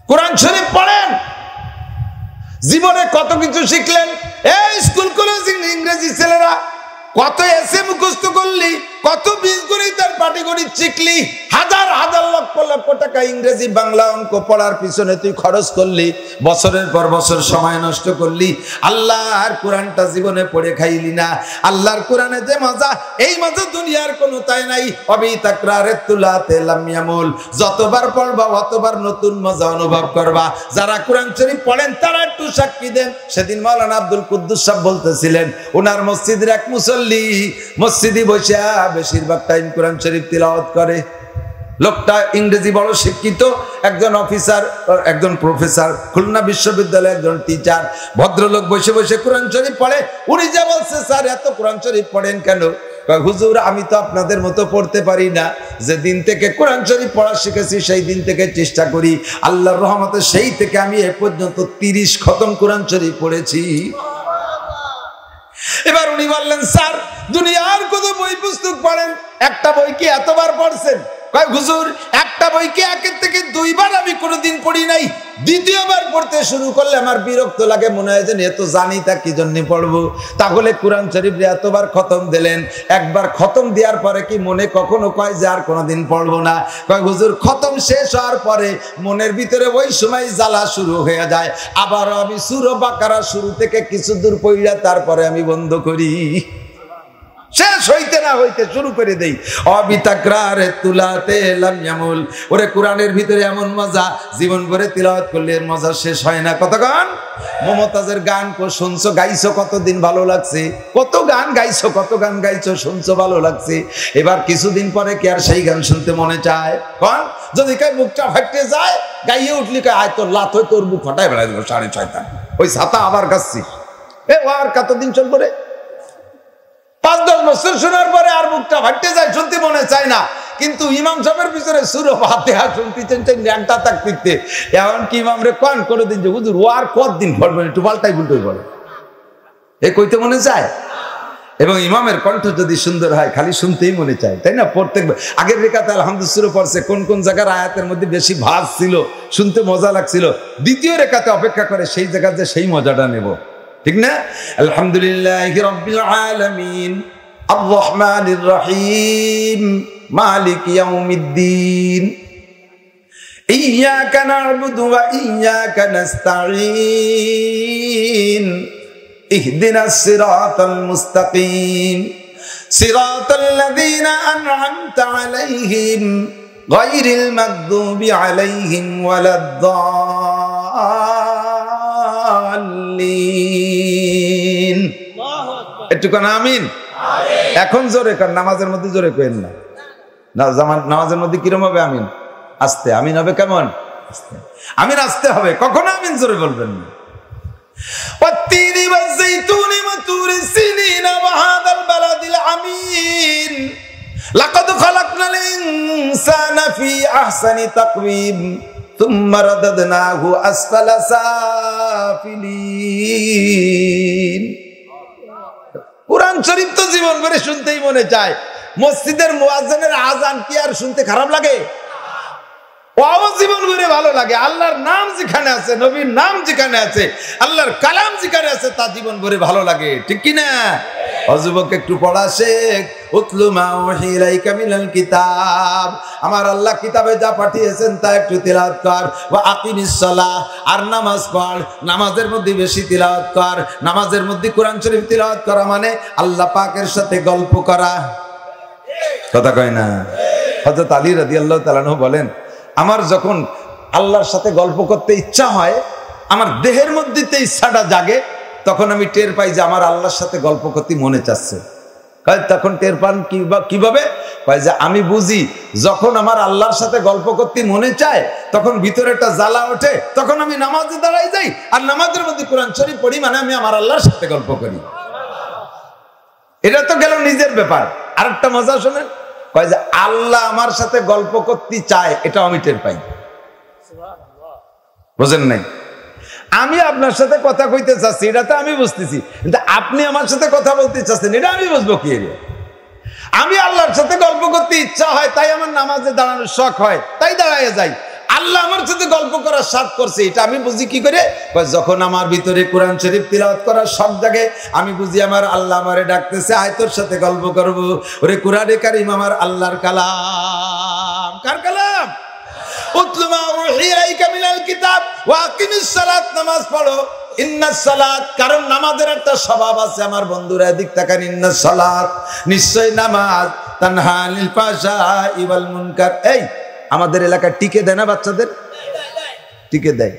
কোরআন শরীফ পড়েন, জীবনে কত কিছু শিখলেন। এই স্কুল কলেজ ইংরেজি ছেলেরা কত এসে মুখস্থ করলি, কত বীজগণিত আর পাটিগণিত শিখলি, হাজার হাজার লক্ষ লক্ষ টাকা ইংরেজি বাংলা অঙ্ক পড়ার পিছনে তুই খরচ করলি, বছরের পর বছর সময় নষ্ট করলি, আল্লাহর কোরআনটা জীবনে পড়ে খাইলি না। আল্লাহর কোরআনে যে মজা, এই মজা দুনিয়ার কোনো তাই নাই। অবি তাকরারে তুলাতে লাম ইয়ামুল, যতবার পড়বা অতবার নতুন মজা অনুভব করবা। যারা কোরআন শরীফ পড়েন তারা একটু সাক্ষী দেন। সেদিন মাওলানা আব্দুল কুদ্দুস সাহেব বলতেছিলেন, ওনার মসজিদের এক মুসল্লি মসজিদে বসে বেশিরভাগ টাইম কোরআন শরীফ তিলাওয়াত করে। লোকটা ইংরেজি বড় শিক্ষিত, একজন অফিসার, একজন প্রফেসর, খুলনা বিশ্ববিদ্যালয়ে একজন টিচার। ভদ্রলোক বসে বসে কোরআন শরীফ পড়ে। উনি যা বলছে, স্যার এত কোরআন শরীফ পড়েন কেন? হুজুর আমি তো আপনাদের মতো পড়তে পারি না, যে দিন থেকে কোরআন শরীফ পড়া শিখেছি সেই দিন থেকে চেষ্টা করি, আল্লাহর রহমতে সেই থেকে আমি এ পর্যন্ত 30 খতম কোরআন শরীফ পড়েছি। এবার উনি বললেন, স্যার দুনিয়ার কত বই পুস্তক পড়েন, একটা বই কি এতবার পড়ছেন? কয় হুজুর একটা বইকে একের থেকে 2 বার আমি কোনোদিন পড়ি নাই, দ্বিতীয়বার পড়তে শুরু করলে আমার বিরক্ত লাগে, মনে হয় যে এত জানি তা কি জন্য পড়বো। তাহলে কোরআন শরীফ এতবার খতম দিলেন, একবার খতম দেওয়ার পরে কি মনে কখনো কয় যে আর কোনোদিন পড়বো না? কয় হুজুর খতম শেষ হওয়ার পরে মনের ভিতরে ওই সময় জ্বালা শুরু হয়ে যায়, আবারও আমি সূরা বাকারা শুরু থেকে কিছু দূর পড়িয়া তারপরে আমি বন্ধ করি, শেষ হইতে না হইতে শুরু করে দেই। অবিতাকরারে তুলাতে লাম ইয়ামুল, ওরে কোরআনের ভিতরে এমন মজা, জীবন ভরে তিলাওয়াত করলে এর মজা শেষ হয় না। কতক্ষণ? মমতাজের গান শুনছো, গাইছো, কতদিন ভালো লাগছে, কত গান গাইছো, কত গান গাইছো, শুনছো, ভালো লাগছে। এবার কিছুদিন পরে কি আর সেই গান শুনতে মনে চায়? কন যদি কাই মুখটা ফাটতে যায়, গাইয়ে উঠলি কয় আয় তোর লাত হয়ে তোর মুখ ফাটাই বেড়াই দিল 6:30। ওই ছাতা আবার গাচ্ছি, ও আর কতদিন চলবো রে? 5-10 বছর শোনার পরে আর মুখটা ফাটতে যায়, শুনতে মনে চায় না। কিন্তু ইমাম সাহেবের পিছনে সুরে ফাতিহা শুনতেছেন ন্যাংটা থাকতে, এমনকি ইমাম রে কোন করে দিন যে হুজুর ও আর কতদিন পড়বেন, একটু পাল্টাই উল্টোই পড়ে, এ কইতে মনে চায়। এবং ইমামের কণ্ঠ যদি সুন্দর হয় খালি শুনতেই মনে চায়, তাই না? প্রত্যেক আগের রেখাতে আলহামদুলিল্লাহ পড়ছে, কোন কোন জায়গার আয়াতের মধ্যে বেশি ভাস ছিল, শুনতে মজা লাগছিল, দ্বিতীয় রেখাতে অপেক্ষা করে সেই জায়গাতে সেই মজাটা নেব, ঠিক না? আলহামদুলিল্লাহি রাব্বিল আলামিন আর রহমানির রহিম মালিক ইয়াউমিদ্দিন ইয়্যাকা না'বুদু ওয়া ইয়্যাকা নাস্তাঈন ইহদিনাস সিরাতাল মুস্তাকিম সিরাতাল লাযীনা আন'আমতা আলাইহিম গায়রিল মাগদুবি আলাইহিম ওয়ালাদ-দাল্লিন। একটু কোন আমিন। এখন জোরে কর, নামাজের মধ্যে জোরে কইেন না। নামাজের মধ্যে কিরম হবে আমিন? আস্তে। আমিন হবে কেমন? আস্তে। আমিন আস্তে হবে, কখনো আমিন জোরে বলবেন না। ওয়াত-তিনি ওয়াজ-যাইতুনি ওয়া তুরি সিনিনা ওয়া হাযাল বালাদিল আমিন লাকাদ খালাকনাল ইনসানা ফি আহসানি তাকওয়িম থুম্মা রাদাদনাহু আসফালা সাফিলিন। কুরআন শরীফ তো জীবন ভরে শুনতেই মনে চায়। মসজিদের মুয়াজ্জিনের আযান কি আর শুনতে খারাপ লাগে? ওয়াও জীবন ভরে ভালো লাগে। আল্লাহর নাম যেখানে আছে, নবীর নাম যেখানে আছে, আল্লাহর কালাম যেখানে আছে, তা জীবন ভরে ভালো লাগে, ঠিক কি না? যুবক একটু পড়া শেখ। উতলু মা উহিলাইকা মিনাল কিতাব, আমার আল্লাহ কিতাবে যা পাঠিয়েছেন তা একটু তিলাওয়াত কর। ওয়া আকিমিস সালাহ, আর নামাজ পড়, নামাজের মধ্যে বেশি তিলাওয়াত কর। নামাজের মধ্যে কোরআন শরীফ তিলাওয়াত করা মানে আল্লাহ পাকের সাথে গল্প করা, কথা কয় না? হযরত আলী রাদিয়াল্লাহু তাআলা আনহু বলেন, আমার যখন আল্লাহর সাথে গল্প করতে ইচ্ছা হয়, আমার দেহের মধ্যে ইচ্ছাটা জাগে, তখন আমি টের পাই যে আমার আল্লাহর সাথে গল্প করতে মনে চাচ্ছে। তখন টের পান কিভাবে? যে আমি বুঝি যখন আমার আল্লাহর সাথে গল্প করতে মনে চায়, তখন ভিতরে একটা জ্বালা ওঠে, তখন আমি নামাজে দাঁড়াই যাই, আর নামাজের মধ্যে কোরআন শরীফ পড়ি, মানে আমি আমার আল্লাহর সাথে গল্প করি। এটা তো গেল নিজের ব্যাপার। আরেকটা মজা শোনেন, কয় যে আল্লাহ আমার সাথে গল্প করতে চায়, এটা আমি টের পাই। বুঝেন নাই? আমি আপনার সাথে কথা কইতে চাচ্ছি, এটা তো আমি বুঝতেছি, কিন্তু আপনি আমার সাথে কথা বলতে চাচ্ছেন, এটা আমি বুঝবো কি? আমি আল্লাহর সাথে গল্প করতে ইচ্ছা হয়, তাই আমার নামাজে দাঁড়ানোর শখ হয়, তাই দাঁড়ায় যাই। আল্লাহ আমার সাথে গল্প করার শখ করছে, এটা আমি বুঝি কি করে? যখন আমার ভিতরে কোরআন শরীফ তিলাওয়াত করার শখ জাগে, আমি বুঝি আমার আল্লাহ আমারে ডাকতেছে, আয় তোর সাথে গল্প করব। ওরে কোরআনে কারীম আমার আল্লাহর কালাম। কার কালাম? উতলু মা উহিলাইকা মিনাল কিতাব ওয়া আকিমিস সালাত, নামাজ পড়ো। ইন্নাস সালাত, কারণ নামাজের একটা স্বভাব আছে আমার বন্ধুরা, এদিক তাকান। ইন্নাস সালাত, নিশ্চয় নামাজ, তানহা আনিল ফাহশাই ওয়াল মুনকার। এই আমাদের এলাকায় টিকে দেয় না বাচ্চাদের? টিকে দেয়।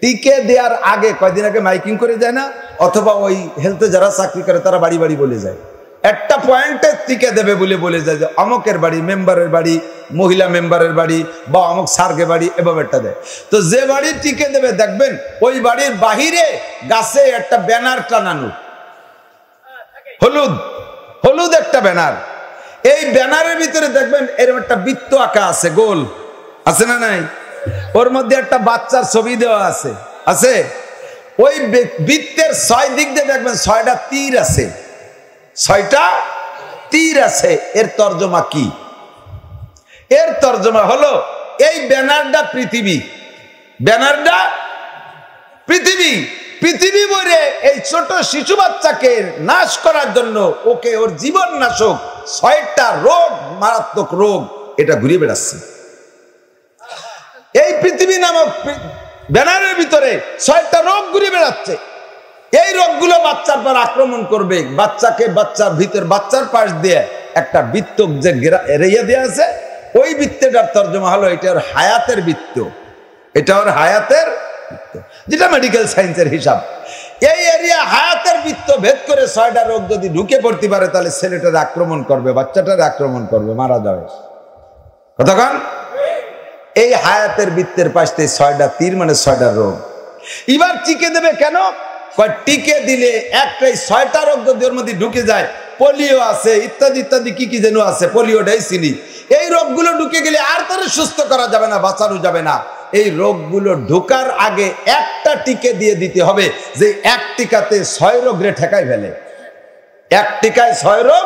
টিকে দেওয়ার আগে কয়দিন আগে মাইকিং করে যায় না? অথবা ওই হেলথে যারা চাকরি করে তারা বাড়ি বাড়ি বলে যায়, একটা পয়েন্টে টিকে দেবে বলে যায় যে অমকের বাড়ি, মেম্বারের বাড়ি, মহিলা মেম্বারের বাড়ি, বা অমক সার্গে বাড়ি, এভাবে একটা দেয়। তো যে বাড়ি টিকে দেবে, দেখবেন ওই বাড়ির বাহিরে গাছে একটা ব্যানার টানানো, হলুদ হলুদ একটা ব্যানার। এই ব্যানারের ভিতরে দেখবেন এরকম একটা বৃত্ত আঁকা আছে, গোল আছে না নাই? ওর মধ্যে একটা বাচ্চার ছবি দেওয়া আছে, আছে। ওই বৃত্তের 6 দিক দিয়ে দেখবেন 6টা তীর আছে, 6টা তীর আছে। এর তর্জমা কি? এর তর্জমা হলো এই ব্যানারটা পৃথিবী, ব্যানারটা পৃথিবী। পৃথিবী বলে এই ছোট শিশু বাচ্চাকে নাশ করার জন্য, ওকে ওর জীবন নাশক 6টা রোগ, মারাত্মক রোগ, এটা ঘুরিয়ে বেড়াচ্ছে। এই পৃথিবী নামক ব্যানারের ভিতরে 6টা রোগ ঘুরিয়ে বেড়াচ্ছে। এই রোগগুলো বাচ্চার পর আক্রমণ করবে। বাচ্চাকে বাচ্চার ভিতর, বাচ্চার পাশ দিয়ে একটা বৃত্ত যে এরিয়া দেওয়া আছে, ওই বৃত্তটার তর্জমা হলো এটা ওর হায়াতের বৃত্ত, এটা ওর হায়াতের বৃত্ত, যেটা মেডিকেল সায়েন্সের হিসাব। এই এরিয়া হায়াতের বৃত্ত ভেদ করে 6টা রোগ যদি ঢুকে পড়তে পারে, তাহলে ছেলেটার আক্রমণ করবে, বাচ্চাটার আক্রমণ করবে, মারা যাবে। কতক্ষণ? এই হায়াতের বৃত্তের পাশে 6টা তীর, মানে 6টা রোগ। এবার টিকে দেবে কেন? টিকে দিলে একটাই 6টা রোগ যদি ওর মধ্যে ঢুকে যায়, পোলিও আছে, ইত্যাদি ইত্যাদি কি কি যেন আছে, পোলিওটাই চিনি। এই রোগগুলো ঢুকে গেলে আর তারা সুস্থ করা যাবে না, বাঁচানো যাবে না। এই রোগগুলো ঢোকার আগে একটা টিকে দিয়ে দিতে হবে, যে এক টিকাতে 6 রোগ রে ঠেকাই ফেলে, এক টিকায় 6 রোগ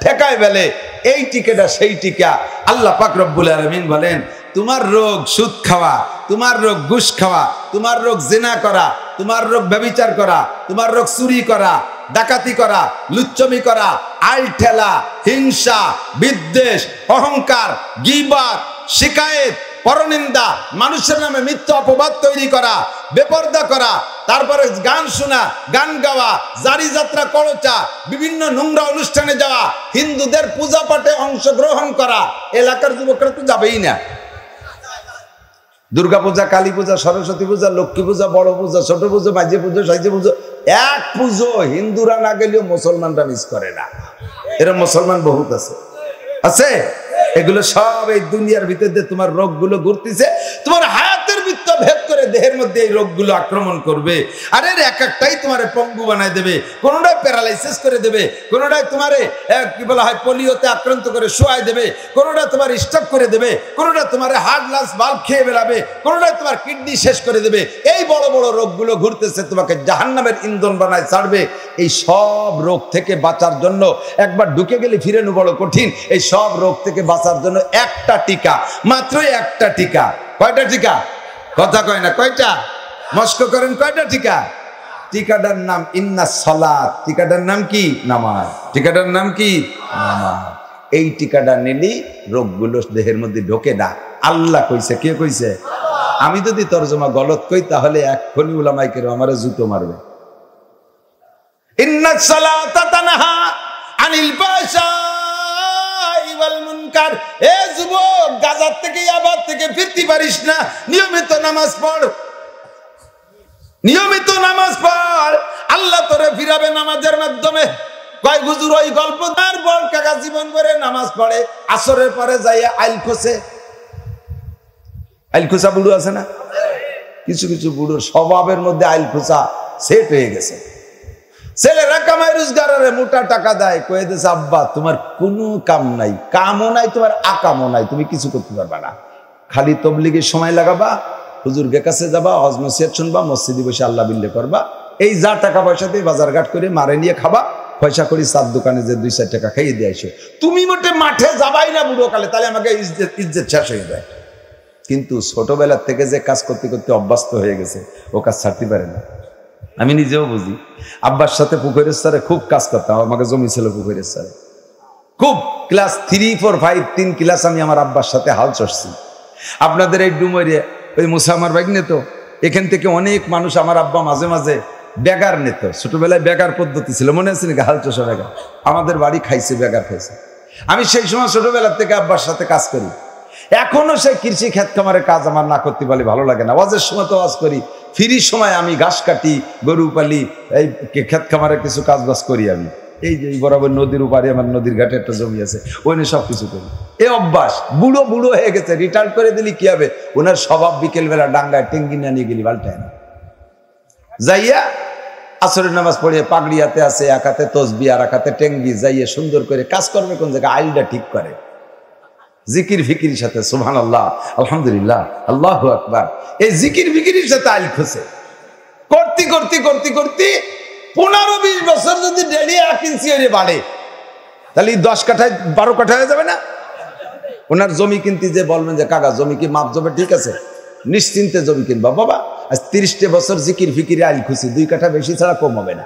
ঠেকাই ফেলে। এই টিকাটা সেই টিকা। আল্লাহ পাক রব্বুল আলামিন বলেন, তোমার রোগ সুদ খাওয়া, তোমার রোগ ঘুষ খাওয়া, তোমার রোগ জিনা করা, তোমার রোগ ব্যভিচার করা, তোমার রোগ চুরি করা, ডাকাতি করা, লুচ্চমি করা, আইল ঠেলা, হিংসা, বিদ্বেষ, অহংকার, গীবত, শিকায়েত, পরনিন্দা, মানুষের নামে মিথ্যা অপবাদ তৈরি করা, বেপরদা করা, তারপরে গান শোনা, গান গাওয়া, জারি যাত্রা করচা, বিভিন্ন নোংরা অনুষ্ঠানে যাওয়া, হিন্দুদের পূজা পাঠে অংশগ্রহণ করা। এলাকার যুবকরা তো যাবেই না। দুর্গা পূজা, কালী পূজা, সরস্বতী পূজা, লক্ষ্মী পূজা, বড় পূজা, ছোট পুজো, মাঝে পুজো, সাইজে পুজো, এক পুজো হিন্দুরা না গেলেও মুসলমানরা মিস করে না। এরা মুসলমান বহুত আছে, আছে। এগুলো সব এই দুনিয়ার ভিতরে তোমার রোগগুলো ঘুরতেছে, তোমার হায়াতের বৃত্ত ভেদ করে দেহের মধ্যে এই রোগগুলো আক্রমণ করবে। আর এর এক একটাই তোমার পঙ্গু বানায় দেবে, কোনোটাই প্যারালাইসিস করে দেবে, কোনোটাই তোমারে কি বলা হয় পোলিওতে আক্রান্ত করে শোয়াই দেবে, কোনোটা তোমার স্ট্রোক করে দেবে, কোনোটা তোমার হার্ট লাংস বাল্ব খেয়ে বেড়াবে, কোনোটাই তোমার কিডনি শেষ করে দেবে। এই বড় বড় রোগগুলো ঘুরতেছে, তোমাকে জাহান্নামের ইন্ধন বানায় ছাড়বে। এই সব রোগ থেকে বাঁচার জন্য, একবার ঢুকে গেলে ফিরেনো বড় কঠিন। এই সব রোগ থেকে বাঁচার জন্য একটা টিকা, মাত্র একটা টিকা। কয়টা টিকা? কথা কয় না, কয়টা? মস্ক করেন, কয়টা টিকা? টিকাটার নাম ইন্নাস সালাত। টিকাটার নাম কি? নামাজ। টিকাটার নাম কি? নামাজ। এই টিকাটা নিলি রোগগুলো দেহের মধ্যে ঢোকে না। আল্লাহ কইছে, কে কইছে? আমি যদি তরজমা গলত কই তাহলে এক্ষুনি উলামায়ে কেরাম আমারে জুতো মারবে। ইন্নাস সালাতা তানহা আনিল ফাহশাই ওয়াল মুনকার। এ যুবক, গাজার থেকে আবাদ থেকে ফিরতে পারিস না, নিয়মিত নামাজ পড়, নিয়মিত নামাজ পড়। আল্লাহ তোরে ফিরাবে নামাজের মাধ্যমে। কয় হুজুর ওই গল্প তার বল কাকা জীবন ভরে নামাজ পড়ে, আসরের পরে যাইয়া আইল খোসে। আইল খোসা বুড়ো আছে না? কিছু কিছু বুড়োর স্বভাবের মধ্যে আইল খোসা সেট হয়ে গেছে। ছেলেরা কামাই রোজগারে মোটা টাকা দেয়, কয়ে দিয়েছে আব্বা তোমার কোনো কাম নাই, কামও নাই, তোমার আকামও নাই, তুমি কিছু করতে পারবা না, খালি তবলিগের সময় লাগাবা, হুজুরকে কাছে যাবা, হজ নসিহত শুনবা, মসজিদে বসে আল্লাহ বিল্লে করবা, এই যা টাকা পয়সা দিয়ে বাজার ঘাট করে মারে নিয়ে খাবা, পয়সা করি চার দোকানে যে 2-4 টাকা খাইয়ে দিয়ে আসো। তুমি মোটে মাঠে যাবাই না বুড়ো কালে, তাহলে আমাকে ইজ্জত শেষ হয়ে যায়। কিন্তু ছোটবেলার থেকে যে কাজ করতে করতে অভ্যস্ত হয়ে গেছে, ও কাজ ছাড়তে পারে না। আমি নিজেও বুঝি, আব্বার সাথে পুকুরের সারে খুব কাজ করতাম, আমাকে জমি ছিল পুকুরের সারে খুব। ক্লাস 3, 4, 5 3 ক্লাস আমি আমার আব্বার সাথে হাল চড়ছি। আপনাদের এই ডুমরে ওই মুসা আমার বাইক নিত, এখান থেকে অনেক মানুষ আমার আব্বা মাঝে মাঝে বেগার নিত। ছোটবেলায় বেগার পদ্ধতি ছিল, মনে আছে নাকি? হাল চষা বেগার আমাদের বাড়ি খাইছে, বেগার খাইছে। আমি সেই সময় ছোটবেলার থেকে আব্বার সাথে কাজ করি। এখনো সেই কৃষি ক্ষেত খামারের কাজ আমার না করতে পারলে ভালো লাগে না। ওয়াজের সময় তো ওয়াজ করি, ফ্রি সময় আমি ঘাস কাটি, গরু পালি, এই ক্ষেত খামারের কিছু কাজ বাজ করি। আমি এই যে বরাবর নদীর উপারে আমার নদীর ঘাটে একটা জমি আছে, ওই নিয়ে সব কিছু করি। এই অভ্যাস বুড়ো বুড়ো হয়ে গেছে, রিটায়ার করে দিলি কি হবে? ওনার স্বভাব বিকেলবেলা ডাঙ্গায় টেঙ্গি না নিয়ে গেলি পাল্টায় না, যাইয়া আসরের নামাজ পড়িয়ে পাগড়ি হাতে আছে, এক হাতে তসবি আর এক হাতে টেঙ্গি, যাইয়ে সুন্দর করে কাজ করবে কোন জায়গায়, আইলটা ঠিক করে, জিকির ফিকির সাথে সুবহানাল্লাহ, আলহামদুলিল্লাহ, আল্লাহু আকবার, এই জিকির ফিকিরির সাথে আইল খুঁজে করতে করতে করতে করতে 15-20 বছর যদি ডেলি 1 ইঞ্চি হয়ে বাড়ে, তাহলে 10 কাঠায় 12 কাঠা হয়ে যাবে না? ওনার জমি কিনতে যে বলবেন যে কাকা জমি কি মাপ যাবে, ঠিক আছে, নিশ্চিন্তে জমি কিনবা বাবা, আজ 30 বছর জিকির ফিকিরে আইল খুঁজছি, 2 কাঠা বেশি ছাড়া কম হবে না।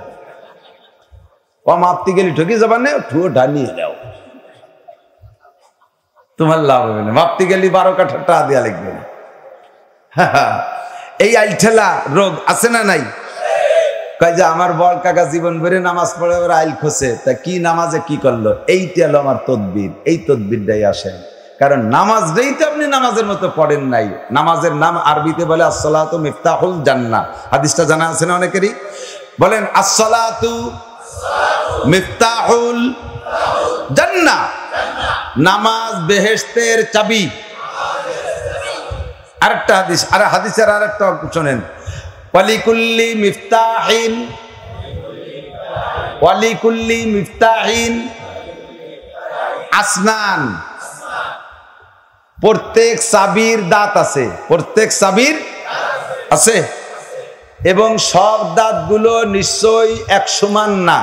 ও মাপতে গেলে ঠকি যাবার না, ঠুয়ো ডানিয়ে দাও, তোমার লাভ হবে না। মাপতে গেলে 12 কাঠা টাকা দেওয়া লাগবে না। এই আইলঠেলা রোগ আছে না নাই? কয় যে আমার বল কাকা জীবন ভরে নামাজ পড়ে ওরা আইল খোঁজে, তা কি নামাজে কি করলো? এইটা হলো আমার তদবির, এই তদবিরটাই আসেন। কারণ নামাজটাই তো আপনি নামাজের মতো পড়েন নাই। নামাজের নাম আরবিতে বলে আসসালাতু মিফতাহুল জান্নাহ, হাদিসটা জানা আছে না অনেকেরই? বলেন আসসালাতু মিফতাহুল জান্নাহ, নামাজ বেহেশতের চাবি। আরেকটা হাদিস, আর হাদিসের আরেকটা শোনেন, ওয়ালিকুল্লি মিফতাহিন ওয়ালিকুল্লি মিফতাহিন আসনান, প্রত্যেক চাবির দাঁত আছে, প্রত্যেক চাবির আছে, এবং সব দাঁতগুলো নিশ্চয়ই এক সমান না।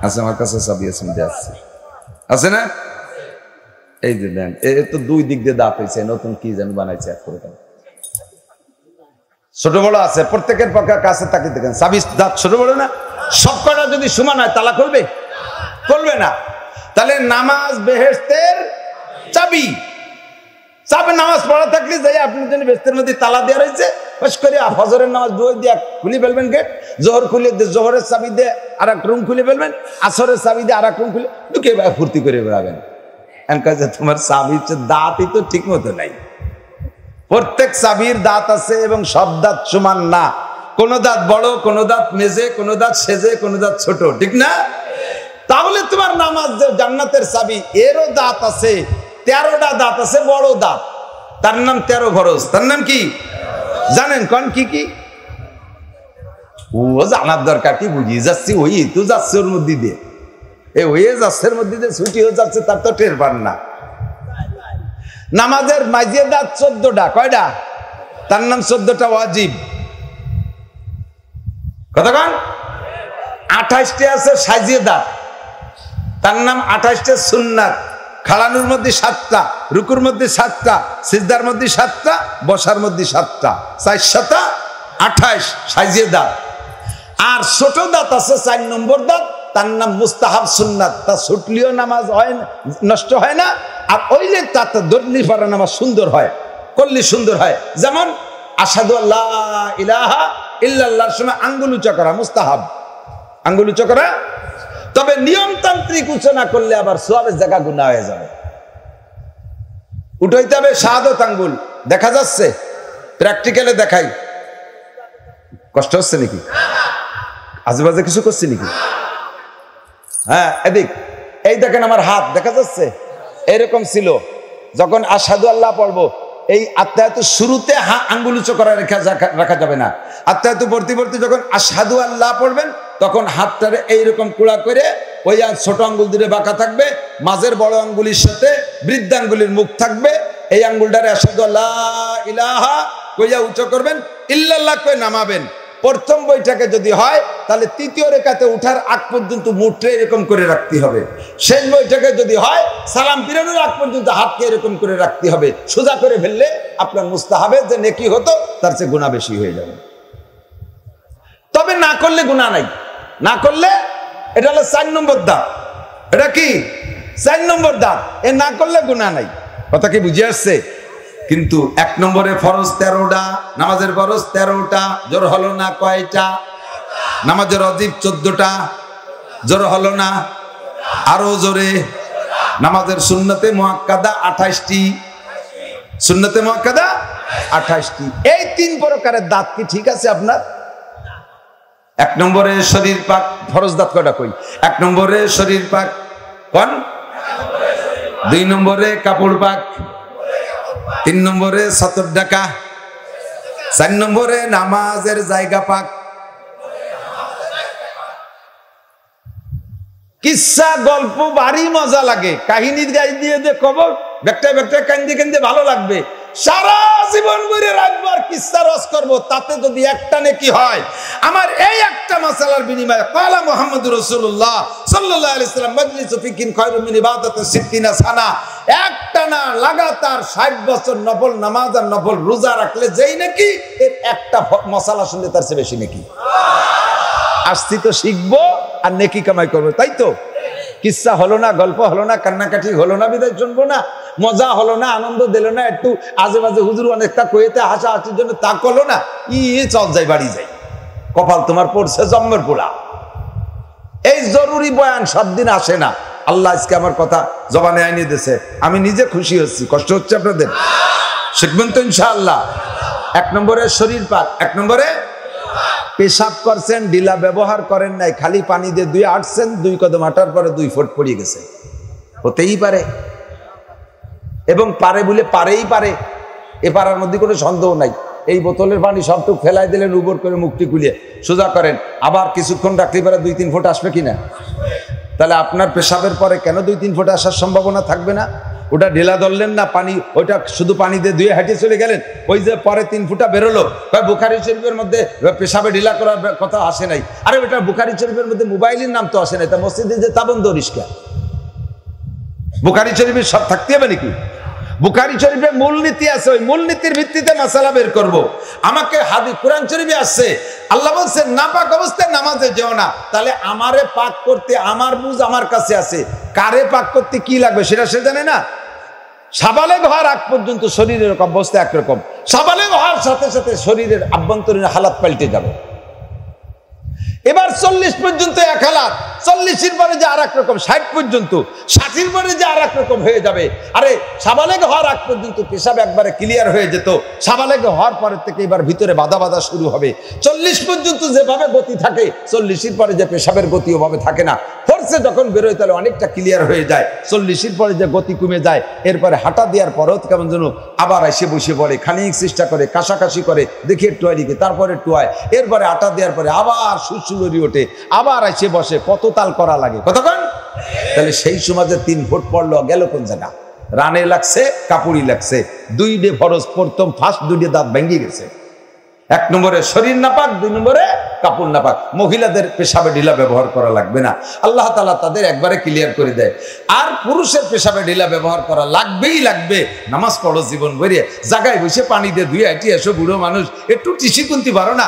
আছে, আমার কাছে চাবি আছে, আছে না? এই যে দেন, এ তো দুই দিক দিয়ে দাঁত হয়েছে, নতুন কি যেন বানাইছে, এক করে ছোট বড় আছে, প্রত্যেকের পক্ষে কাছে তাকে দেখেন চাবি দাঁত ছোট বড় না? সব কটা যদি সমান হয় তালা খুলবে? খুলবে না। তাহলে নামাজ বেহেশতের চাবি। চাবি নামাজ পড়া থাকলে যাই আপনি যদি বেহেশতের মধ্যে তালা দেওয়া রয়েছে, বস করে ফজরের নামাজ দুই দিয়ে খুলে ফেলবেন গেট, জোহর খুলে জোহরের চাবি দিয়ে আর এক রুম খুলে ফেলবেন, আসরের চাবি দিয়ে আর এক রুম খুলে ঢুকে ফুর্তি করে বেড়াবেন। তোমার চাবির দাঁতই তো ঠিক মতো নাই। প্রত্যেক চাবির দাঁত আছে এবং সব দাঁত সমান না, কোন দাঁত বড়, কোন দাঁত মেজে, কোন দাঁত সেজে, কোন দাঁত ছোট, ঠিক না? তাহলে তোমার নামাজ যে জান্নাতের চাবি, এরও দাঁত আছে, 13টা দাঁত আছে, বড় দাঁত, তার নাম 13 ঘরজ। তার নাম কি জানেন? কোন কি কি? ও জানার দরকার কি, বুঝিয়ে যাচ্ছি, ওই তো যাচ্ছে ওর মধ্যে দিয়ে, এ হয়ে যাচ্ছে এর মধ্যে দিয়ে ছুটি হয়ে যাচ্ছে, তার তো টের পান না। নামাজের মাঝে দাঁত 14টা, কয়টা? তার নাম 14টা ওয়াজিব। কতক্ষণ? 28টা আছে সাজিয়ে দাঁত, তার নাম 28টা সুন্নাত। খাড়ানোর মধ্যে 7টা, রুকুর মধ্যে 7টা, সিজদার মধ্যে 7টা, বসার মধ্যে 7টা, 4 7 28 সাজিয়ে দাঁত। আর ছোট দাঁত আছে 4 নম্বর দাঁত, তার নাম মুস্তাহাব সুন্নাত। তা ছুটলিও নামাজ হয় না, নষ্ট হয় না, আর ওইলে তাতে দর্লি পারা নামাজ সুন্দর হয়, করলে সুন্দর হয়। যেমন আশহাদু আল্লা ইলাহা ইল্লাল্লাহর সময় আঙ্গুল উঁচা করা মুস্তাহাব, আঙ্গুল উঁচা করা। তবে নিয়মতান্ত্রিক উঁচু না করলে আবার সওয়াবের জায়গা গুনাহ হয়ে যাবে। উঠাইতে হবে শাহাদত আঙ্গুল, দেখা যাচ্ছে, প্র্যাকটিক্যালে দেখাই। কষ্ট হচ্ছে নাকি? আজেবাজে কিছু করছি নাকি? হ্যাঁ, এদিক এই দেখেন, আমার হাত দেখা যাচ্ছে, এরকম ছিল। যখন আশহাদু আল্লাহ পড়বো, এই আত্মায়াতুর শুরুতে আঙ্গুল উঁচু করা রাখা যাবে না। আত্মায়াতু পড়তে পড়তে যখন আশহাদু আল্লাহ পড়বেন, তখন হাতটারে এইরকম কুড়া করে ওই ছোট আঙ্গুল দিয়ে বাঁকা থাকবে, মাঝের বড় আঙ্গুলির সাথে বৃদ্ধাঙ্গুলির মুখ থাকবে। এই আঙ্গুলটারে আশহাদু আল্লাহ ইলাহা কইয়া উঁচু করবেন, ইল্লাল্লাহ কই নামাবেন। প্রথম বইটাকে যদি হয় তাহলে তৃতীয় রেখাতে উঠার আগ পর্যন্ত মুঠটা এরকম করে রাখতে হবে। শেষ বইটাকে যদি হয় সালাম ফিরানোর আগ পর্যন্ত হাতকে এরকম করে রাখতে হবে। সোজা করে ফেললে আপনার মুস্তাহাবে যে নেকি হতো তার চেয়ে গুনাহ বেশি হয়ে যাবে। তবে না করলে গুনাহ নাই, না করলে এটা হলো 4 নম্বর দাঁত। এটা কি 4 নম্বর দাঁত, এ না করলে গুনাহ নাই। কথা কি বুঝে আসছে? কিন্তু 1 নম্বরে ফরজ 13টা, নামাজের ফরজ 13টা, জোর হলো না কয়টা? নামাজের ওয়াজিব 14টা, জোর হলো না আরো জোরে। নামাজের সুন্নতে মুআক্কাদা 28টি, সুন্নতে মুআক্কাদা 28টি। এই 3 প্রকারের দাঁত কি ঠিক আছে আপনার? 1 নম্বরে শরীর পাক, ফরজ দাঁত কয়টা কই? 1 নম্বরে শরীর পাক, কোন? 2 নম্বরে কাপড় পাক, 3 নম্বরে সতর ঢাকা, 4 নম্বরে নামাজের জায়গা পাক। কিসসা গল্প ভারী মজা লাগে, কাহিনী গাই দিয়ে দিয়ে কবর ব্যাকটায় ব্যাকটায় কান্দে কান্দে ভালো লাগবে। সারা জীবন ধরে রাখবো আর কিসসা রস করবো, তাতে যদি একটা নেকি হয়। আমার এই একটা মাসালার বিনিময়ে ক্বালা মুহাম্মদুর রাসূলুল্লাহ সাল্লাল্লাহু আলাইহি ওয়াসাল্লাম মাজলিসু ফিকিন খায়রুম মিন ইবাদাতি 60 সানা, একটানা লাগাতার 60 বছর নফল নামাজ আর নফল রোজা রাখলে যেই নাকি, এর একটা মাসালা শুনলে তার চেয়ে বেশি নাকি। আসছি তো শিখবো আর নেকি কামাই করবো, তাই তো? কিসসা হলো না, গল্প হলো না, কান্নাকাটি হলো না, বিদায় শুনবো না, মজা হলো না, আনন্দ দিল না, একটু আজে বাজে হুজুর অনেকটা কয়েতে হাসা হাসির জন্য তা করলো না, চল যাই বাড়ি যাই, কপাল তোমার পড়ছে জম্মের পোড়া। এই জরুরি বয়ান সব দিন আসে না। আল্লাহ আজকে আমার কথা জবানে আইনে দিয়েছে, আমি নিজে খুশি হচ্ছি। কষ্ট হচ্ছে আপনাদের? শিখবেন তো ইনশাআল্লাহ। 1 নম্বরে শরীর পাক, 1 নম্বরে পেশাব করছেন, ডিলা ব্যবহার করেন নাই, খালি পানি দিয়ে 2 হাঁটছেন, 2 কদম হাঁটার পরে 2 ফুট পড়ে গেছে, হতেই পারে। এবং পারে বলে পারেই পারে, এ পারার মধ্যে কোনো সন্দেহ নাই। এই বোতলের পানি সবটুক ফেলাই দিলেন, উবর করে মুখটি খুলিয়ে সোজা করেন, আবার কিছুক্ষণ রাখলে পরে 2-3 ফোঁটা আসবে কিনা? তাহলে আপনার পেশাবের পরে কেন 2-3 ফোঁটা আসার সম্ভাবনা থাকবে না? ওটা ঢেলা ধরলেন না, পানি ওইটা শুধু পানি দিয়ে ধুয়ে হাঁটিয়ে চলে গেলেন, ওই যে পরে 3 ফোঁটা বেরোলো। বুখারী শরীফের মধ্যে পেশাবে ঢিলা করার কথা আসে নাই। আরে ওটা বুখারী শরীফের মধ্যে মোবাইলের নাম তো আসে নাই, তা মসজিদে যে তাবন্ধ রিস্কা। বুখারী শরীফের সব থাকতে হবে নাকি? বুখারী শরীফে মূলনীতি আছে, ওই মূলনীতির ভিত্তিতে মাসালা বের করব। আমাকে হাদিস কোরআন শরীফে আসছে, আল্লাহ বলছেন নাপাক অবস্থায় নামাজে যেও না। তাহলে আমারে পাক করতে আমার বুঝ আমার কাছে আছে, কারে পাক করতে কি লাগবে সেটা সে জানে না। সাবালেগ হওয়ার আগ পর্যন্ত শরীরের অবস্থা একরকম, সাবালেগ হওয়ার সাথে সাথে শরীরের আভ্যন্তরীণ হালাত পাল্টে যাবে। এবার 40 পর্যন্ত এক হালাত, 40-এর পরে যে আর এক রকম, 60 পর্যন্ত, 60-এর পরে যে আর এক রকম হয়ে যাবে। আরে সাবালেগ হওয়ার আগ পর্যন্ত পেশাব একবারে ক্লিয়ার হয়ে যেত, সাবালেগ হওয়ার পরে থেকে এবার ভিতরে বাধা বাধা শুরু হবে। 40 পর্যন্ত যেভাবে গতি থাকে, 40-এর পরে যে পেশাবের গতি ওভাবে থাকে না। ফোর্সে যখন বেরোয় তাহলে অনেকটা ক্লিয়ার হয়ে যায়। 40-এর পরে যে গতি কমে যায়, এরপরে হাঁটা দেওয়ার পরেও কেমন যেন আবার এসে বসে পড়ে, খানিক চেষ্টা করে, কাশাকাশি করে, দেখি একটু আইদিকে, তারপরে একটু আয়, এরপরে আটা দেওয়ার পরে আবার সুলরি ওঠে, আবার এসে বসে, কত তাল করা লাগে কতক্ষণ। তাহলে সেই সময় যে 3 ফুট পড়লো, গেল কোন জায়গা? রানে লাগছে, কাপুরি লাগছে, 2 ডে ফরজ, প্রথম ফার্স্ট 2 ডে দাঁত ভেঙে গেছে। 1 নম্বরে শরীর নাপাক, 2 নম্বরে কাপড় নাপাক। মহিলাদের পেশাবে ঢিলা ব্যবহার করা লাগবে না, আল্লাহ তাআলা তাদের একবারে ক্লিয়ার করে দেয়। আর পুরুষের পেশাবে ঢিলা ব্যবহার করা লাগবেই লাগবে। নামাজ পড়ো জীবন ভরিয়ে, জায়গায় বসে পানি দিয়ে ধুয়ে হাঁটি এসো, বুড়ো মানুষ একটু টিসি কুন্তি পারো না?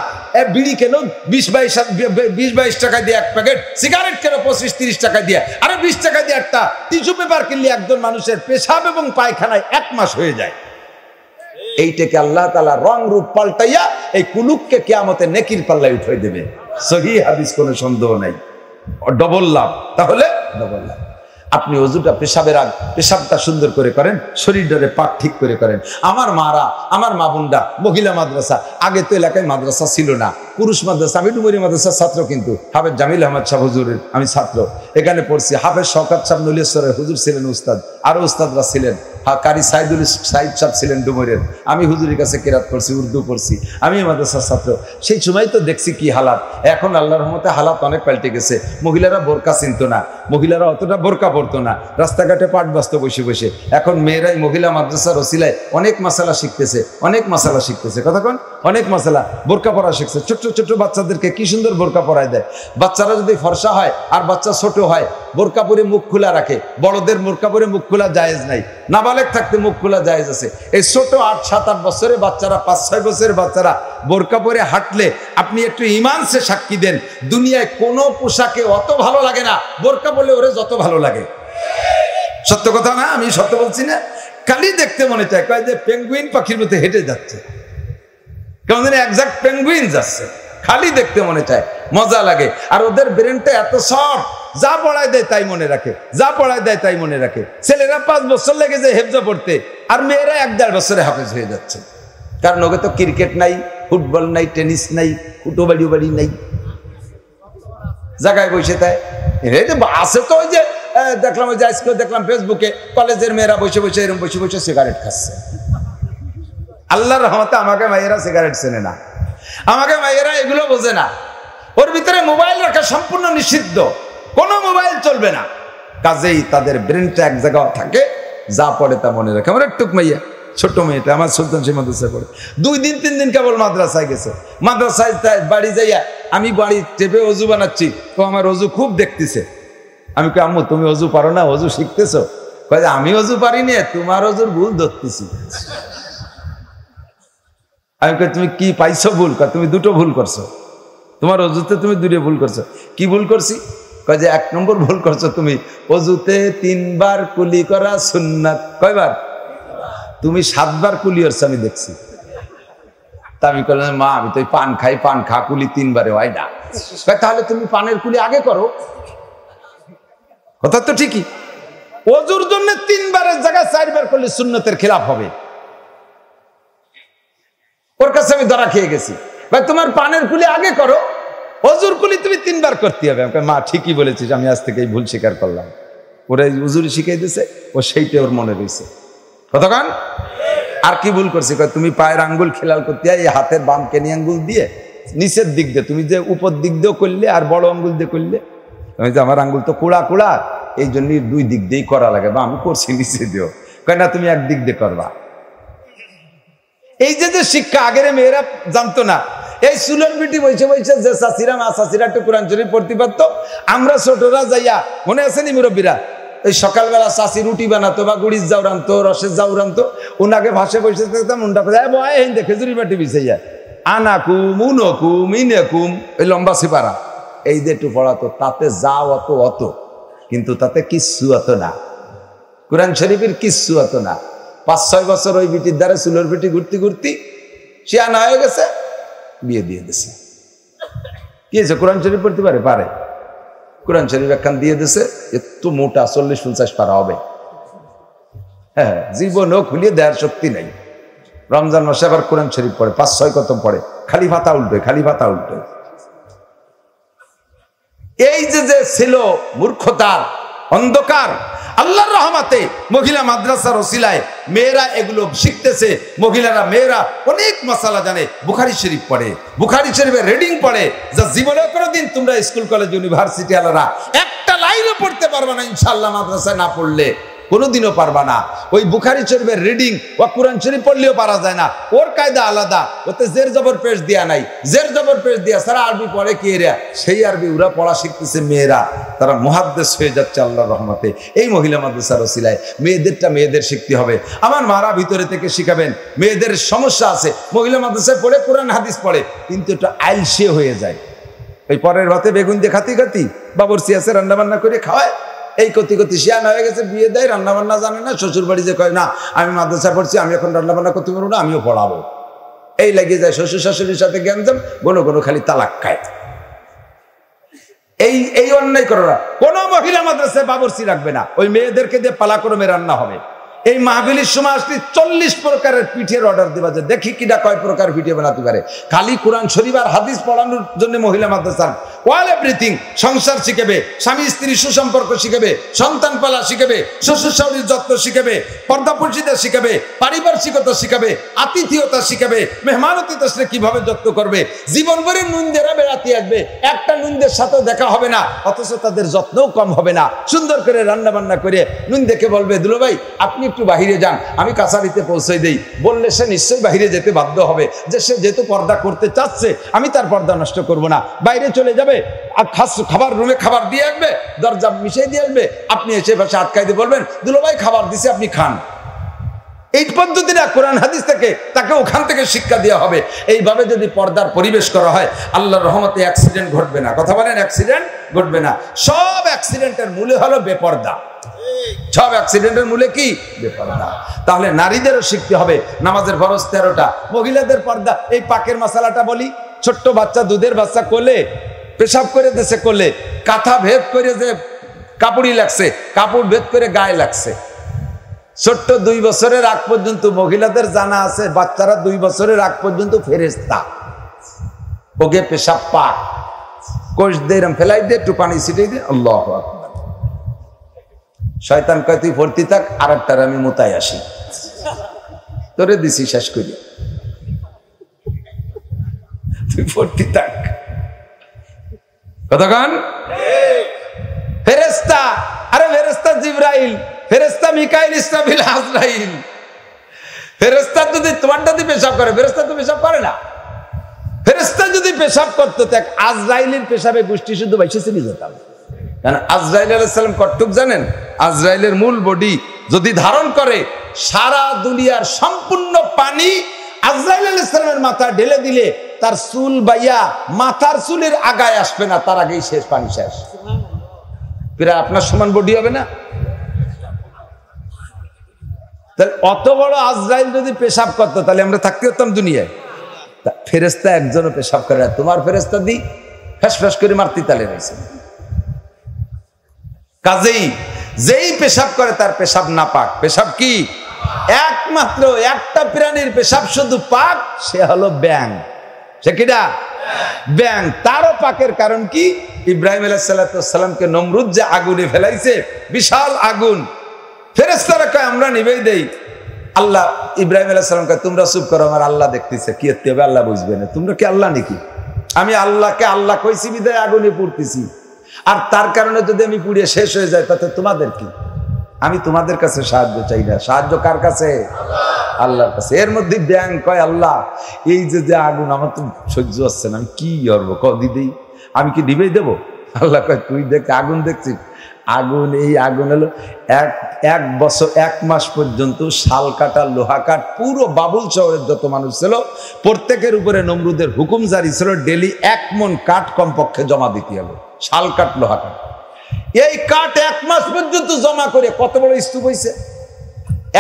বিড়ি কেন 20-22 টাকা দিয়ে 1 প্যাকেট, সিগারেট কেন 25-30 টাকা দিয়ে, আরে 20 টাকা দিয়ে একটা টিস্যু পেপার কিনলে একজন মানুষের পেশাব এবং পায়খানায় 1 মাস হয়ে যায়। এইটাকে আল্লাহ তাআলা রং রূপ পাল্টাইয়া এই কুলুককে কিয়ামতে নেকির পাল্লায় উঠাই দেবে। সহিহ হাদিস, কোনো সন্দেহ নাই, ডবল লাভ। তাহলে ডবল লাভ। আপনি ওযুটা পেশাবের আগ পেশাবটা সুন্দর করে করেন, শরীরটারে পাক ঠিক করে করেন। আমার মারা, আমার মা বোনরা, মহিলা মাদ্রাসা, আগে তো এলাকায় মাদ্রাসা ছিল না, পুরুষ মাদ্রাসা। আমি ডুমুরি মাদ্রাসার ছাত্র, কিন্তু হাফেজ জামিল আহমদ সাহেব হুজুরের আমি ছাত্র, এখানে পড়ছি। হাফেজ শওকত সাহেব নলিয়েশ্বরের হুজুর ছিলেন উস্তাদ, আরো উস্তাদরা ছিলেন। কারি সাইদুল সাইদ সাহেব ছিলেন ডুমুরের। আমি হুজুরের কাছে কেরাত পড়ছি, উর্দু পড়ছি, আমি মাদ্রাসার ছাত্র। সেই সময় তো দেখছি কি হালাত। এখন আল্লাহর রহমতে হালাত অনেক পাল্টে গেছে। মহিলারা বোরকা চিনত না, মহিলারা অতটা বোরকা পড়তো না, রাস্তাঘাটে পাট বাস্ত বসে বসে। এখন মেয়েরাই মহিলা মাদ্রাসার ওসিলায় অনেক মাসালা শিখতেছে, অনেক মাসালা শিখতেছে। কতক্ষণ অনেক মাসালা, বোরকা পড়া শিখছে। ছোট্ট ছোট্ট বাচ্চাদেরকে কি সুন্দর বোরকা পরায় দেয়। বাচ্চারা যদি ফর্সা হয় আর বাচ্চা ছোট হয়, বোরকা পরে মুখ খোলা রাখে। বড়দের বোরকা পরে মুখ খোলা জায়েজ নাই, নাবালেগ থাকতে মুখ খোলা জায়েজ আছে। এই ছোট 8-7-8 বছরের বাচ্চারা, 5-6 বছরের বাচ্চারা বোরকা পরে হাঁটলে আপনি একটু ঈমান সে সাক্ষী দেন, দুনিয়ায় কোনো পোশাকে অত ভালো লাগে না বোরকা বলে ওরে যত ভালো লাগে। সত্য কথা না, আমি সত্য বলছি না? খালি দেখতে মনে চায়, কয় যে পেঙ্গুইন পাখির মতো হেঁটে যাচ্ছে, কেমন যেন একজাক্ট পেঙ্গুইন যাচ্ছে, খালি দেখতে মনে চায়, মজা লাগে। আর ওদের ব্রেনটা এত সফট, যা পড়ায় দেয় তাই মনে রাখে, যা পড়ায় দেয় তাই মনে রাখে। ছেলেরা 5 বছর লেগে যায় হেফজা পড়তে, আর মেয়েরা 1-1.5 বছরে হাফেজ হয়ে যাচ্ছে। কারণ ওকে তো ক্রিকেট নাই, ফুটবল নাই, টেনিস নাই, ফুটো বাড়ি বাড়ি নাই, জায়গায় বসে তাই আছে। তো ওই যে দেখলাম, ওই যে আজকে দেখলাম ফেসবুকে, কলেজের মেয়েরা বসে বসে এরকম বসে বসে সিগারেট খাচ্ছে। আল্লাহর রহমতে আমাকে মায়েরা সিগারেট চেনে না, আমাকে মায়েরা এগুলো বোঝে না। ওর ভিতরে মোবাইল রাখা সম্পূর্ণ নিষিদ্ধ, কোনো মোবাইল চলবে না। কাজেই তাদের ব্রেনটা এক জায়গায় থাকে, যা পড়ে তা মনে রাখে। আমার একটু মাইয়া, ছোট্ট মেয়েটা আমার সুলতান সেই মাদ্রাসায় পড়ে, 2 দিন 3 দিন কেবল মাদ্রাসায় গেছে। মাদ্রাসায় বাড়ি যাইয়া আমি বাড়ি চেপে অজু বানাচ্ছি, তো আমার অজু খুব দেখতেছে। আমি কই, আম্মু তুমি অজু পারো না, অজু শিখতেছো? কয় আমি অজু পারিনি, তোমার অজুর ভুল ধরতেছি। আমি কই, তুমি কি পাইছো ভুল? কয় তুমি 2টো ভুল করছো, তোমার অজুতে তুমি 2টো ভুল করছো। কি ভুল করছি? কয় যে 1 নম্বর ভুল করছো তুমি, অজুতে 3 বার কুলি করা সুন্নাত। কয়বার? তুমি 7 বার কুলি করছো আমি দেখছি। তা আমি বললাম, মা আমি তো পান খাই, পান খা, কুলি 3 বারে হয় না। তাহলে তুমি পানের কুলি আগে করো। কথা তো ঠিকই, অজুর জন্য 3 বারের জায়গায় 4 বার করলে সুন্নতের খেলাফ হবে। ওর কাছে আমি ধরা খেয়ে গেছি, ভাই তোমার পানের কুলি আগে করো, অজুর কুলি তুমি 3 বার করতে হবে। মা ঠিকই বলেছিস, আমি আজ থেকে এই ভুল স্বীকার করলাম। ওরা উজুরি শিখাই দিয়েছে, ও সেইটা ওর মনে রয়েছে। কতক্ষণ আর কি ভুল করছি? তুমি পায়ের আঙ্গুল খেলাল করতে এই হাতের বাম কেনি আঙ্গুল দিয়ে নিচের দিক দিয়ে, তুমি যে উপর দিক দিয়েও করলে আর বড় আঙ্গুল দিয়ে করলে, আমি যে আমার আঙ্গুল তো কুড়া কুড়া, এই জন্যই দুই দিক দিয়েই করা লাগে, বা আমি করছি নিচে দিও, কয় না তুমি এক দিক দিয়ে করবা। এই যে শিক্ষা আগের মেয়েরা জানতো না। এই সুলন বিটি বসে বসে যে চাষিরা মা চাষিরা একটু কোরআন শরীফ পড়তে পারতো, আমরা ছোটরা যাইয়া, মনে আছে নি মুরব্বীরা, এই সকালবেলা চাষি রুটি বানাতো বা গুড়ির যাও রানতো, রসের যাও রানতো, ওনাকে ভাসে বসে থাকতাম, উনটা বয় খেজুরি বাটি বিছাইয়া আনাকুম উনকুম ইনেকুম, এই লম্বা সিপারা এই যে একটু পড়াতো, তাতে যাও অত অত, কিন্তু তাতে কিচ্ছু হতো না, কোরআন শরীফের কিচ্ছু হতো না। 5-6 বছর ওই বিটির দ্বারা চুলোর বিটি ঘুরতে ঘুরতে সে আনা হয়ে গেছে, বিয়ে দিয়ে দিছে। কি হয়েছে? কোরআন শরীফ পড়তে পারে, পারে, কোরআন শরীফ একখান দিয়ে দিছে, একটু মোটা 40-50 পারা হবে, হ্যাঁ, জীবনও খুলিয়ে দেওয়ার শক্তি নাই। রমজান মাসে আবার কোরআন শরীফ পড়ে, 5-6 খতম পড়ে, খালি পাতা উল্টে, খালি পাতা উল্টে। এই যে ছিল মূর্খতার অন্ধকার, আল্লাহর রহমতে মহিলা মাদ্রাসার ওসিলায় মেয়েরা এগুলো শিখতেছে। মহিলারা মেয়েরা অনেক মাসালা জানে, বুখারী শরীফ পড়ে, বুখারী শরীফের রিডিং পড়ে, যা জীবনে কোনোদিন তোমরা স্কুল কলেজ ইউনিভার্সিটি আলারা একটা লাইনও পড়তে পারবে না ইনশাআল্লাহ, মাদ্রাসায় না পড়লে কোনোদিনও পারবা না। ওই বুখারী শরীফের রিডিং বা কোরআন শরীফ পড়লেও পারা যায় না, ওর কায়দা আলাদা, ওতে জের জবর পেশ দেয়া নাই, জের জবর পেশ দেয়া সারা আরবি পড়ে কি এরা, সেই আরবি ওরা পড়া শিখতেছে মেয়েরা, তারা মুহাদ্দিস হয়ে যাচ্ছে আল্লাহর রহমতে। এই মহিলা মাদ্রাসার ওসিলায় মেয়েদেরটা মেয়েদের শিখতে হবে। আমার মারা ভিতরে থেকে শিখাবেন, মেয়েদের সমস্যা আছে, মহিলা মাদ্রাসায় পড়ে কোরআন হাদিস পড়ে, কিন্তু এটা আইলসে হয়ে যায়। এই পরের ভাতে বেগুন দিয়ে খাতি খাতি বাবরচি আছে রান্না বান্না করে খাওয়ায়, এই কতি কতি শিয়ান হয়ে গেছে, বিয়ে দেয়, রান্না বান্না জানে না, শ্বশুর বাড়ি যে কয় না আমি মাদ্রাসা পড়ছি, আমি এখন রান্না বান্না করতে পারবো না, আমিও পড়াবো, এই লাগিয়ে যায়। শ্বশুর শাশুড়ির সাথে গ্যাঞ্জাম, কোনো কোনো খালি তালাক খায়। এই অন্যায় করো না। কোনো মহিলা মাদ্রাসায় বাবরচি রাখবে না, ওই মেয়েদেরকে দিয়ে পালাক্রমে রান্না হবে। এই মাহফিলের সময় আসলে 40 প্রকারের পিঠের অর্ডার দেওয়া যায়, দেখি কিনা কয় প্রকার পিঠে বানাতে পারে। খালি কোরআন শরীফ আর হাদিস পড়ানোর জন্য মহিলা মাদ্রাসার অল এভরিথিং, সংসার শিখাবে, স্বামী স্ত্রী সুসম্পর্ক শিখাবে, সন্তান পালা শিখাবে, শ্বশুর শাশুড়ির যত্ন শিখাবে, পর্দাপর্শিতা শিখাবে, পারিপার্শ্বিকতা শিখাবে, আতিথিয়তা শিখাবে, মেহমানতিতে আসলে কিভাবে যত্ন করবে। জীবন ভরে নুনদেরা বেড়াতে আসবে, একটা নুনদের সাথেও দেখা হবে না, অথচ তাদের যত্নও কম হবে না। সুন্দর করে রান্না বান্না করে নুন দেখে বলবে দুলো ভাই আপনি একটু বাহিরে যান, আমি কাছারিতে পৌঁছে দেই, বললে সে নিশ্চয়ই বাহিরে যেতে বাধ্য হবে, যে সে যেহেতু পর্দা করতে চাচ্ছে আমি তার পর্দা নষ্ট করব না। বাইরে চলে যাবে, আর খাবার রুমে খাবার দিয়ে আসবে, দরজা মিশিয়ে দিয়ে আসবে, আপনি এসে পাশে আটকাই দিয়ে বলবেন দুলো ভাই খাবার দিছে আপনি খান। এই পদ্ধতিটা কোরআন হাদিস থেকে তাকে ওখান থেকে শিক্ষা দেওয়া হবে। এইভাবে যদি পর্দার পরিবেশ করা হয়, আল্লাহর রহমতে অ্যাক্সিডেন্ট ঘটবে না। কথা বলেন, অ্যাক্সিডেন্ট ঘটবে না। সব অ্যাক্সিডেন্টের মূলে হলো বেপর্দা, সব অ্যাক্সিডেন্টের মূলে কি? বেপর্দা। তাহলে নারীদেরও শিখতে হবে। নামাজের ফরজ 13টা, মহিলাদের পর্দা। এই পাকের মশালাটা বলি, ছোট্ট বাচ্চা, দুধের বাচ্চা কোলে পেশাব করে দেশে কোলে, কাঁথা ভেদ করে যে কাপড়ি লাগছে, কাপড় ভেদ করে গায়ে লাগছে। ছোট্ট 2 বছরের আগ পর্যন্ত মহিলাদের জানা আছে, বাচ্চারা 2 বছরের আগ পর্যন্ত ফেরেশতা, ওকে পেশাব পাক কোষ দিয়ে ফেলাই দিয়ে একটু পানি ছিটিয়ে দিয়ে আল্লাহু আকবার। শয়তান কয় তুই ভর্তি থাক, আর একটার আমি মোতাই আসি, তোরে দিছি শেষ করি, তুই ভর্তি থাক। কতক্ষণ? ফেরেশতা, আরে ফেরেশতা জিবরাইল, ফেরেশতা মিকাইল, ইসরাফিল, আজরাইল। ফেরেশতা যদি তোমারটা দিয়ে পেশাব করে, ফেরেশতা তো পেশাব করে না। ফেরেশতা যদি পেশাব করতো, দেখ আজরাইলের পেশাবে গোষ্ঠী শুধু বাইশে চিনি যেতাম। কারণ আজরাইল আলাইহিস সালাম কতটুক জানেন? আজরাইলের মূল বডি যদি ধারণ করে, সারা দুনিয়ার সম্পূর্ণ পানি আজরাইল আলাইহিস সালামের মাথা ঢেলে দিলে তার চুল বাইয়া মাথার চুলের আগায় আসবে না, তার আগেই শেষ, পানি শেষ। প্রায় আপনার সমান বডি হবে না? তাহলে অত বড় আজরাইল যদি পেশাব করতো, তাহলে আমরা থাকতে হতাম দুনিয়ায়? ফেরেশতা একজনও পেশাব করে না। তোমার ফেরেশতা দি ফ্যাস ফ্যাস করে মারতি তালে রয়েছে। কাজেই যেই পেশাব করে তার পেশাব না পাক। পেশাব কি? একমাত্র একটা প্রাণীর পেশাব শুধু পাক, সে হলো ব্যাং। সে কিনা? ব্যাং। তারও পাকের কারণ কি? ইব্রাহিম আলাইহিস সালামকে নমরুদ যে আগুনে ফেলাইছে, বিশাল আগুন, ফেরেশতারা কয় আমরা নিভেই দেই, আল্লাহ ইব্রাহিম আলাইহিস সালাম কয় তোমরা চুপ করো, আমার আল্লাহ দেখতেছে। কি হতে হবে আল্লাহ বুঝবে না, তোমরা কি আল্লাহ নাকি? আমি আল্লাহকে আল্লাহ কইছি বিদায় আগুনে পড়তেছি, আর তার কারণে যদি আমি পুড়িয়ে শেষ হয়ে যায় তাতে তোমাদের কি? আমি তোমাদের কাছে সাহায্য চাই না। সাহায্য কার কাছে? আল্লাহর কাছে। এর মধ্যে ব্যাং কয় আল্লাহ এই যে আগুন আমার তো সহ্য হচ্ছে না, আমি কি করবো দিদি, আমি কি নিভেই দেবো? আল্লাহ কয় তুই দেখ আগুন দেখছিস, আগুন এই আগুন হলো এক বছর 1 মাস পর্যন্ত শাল কাটা লোহা কাঠ পুরো বাবুল শহরের যত মানুষ ছিল প্রত্যেকের উপরে নমরুদের হুকুম জারি ছিল ডেলি 1 মণ কাঠ কমপক্ষে জমা দিতে হবে, শাল কাঠ লোহা কাঠ। এই কাঠ 1 মাস পর্যন্ত জমা করে কত বড় স্তূপ হয়েছে।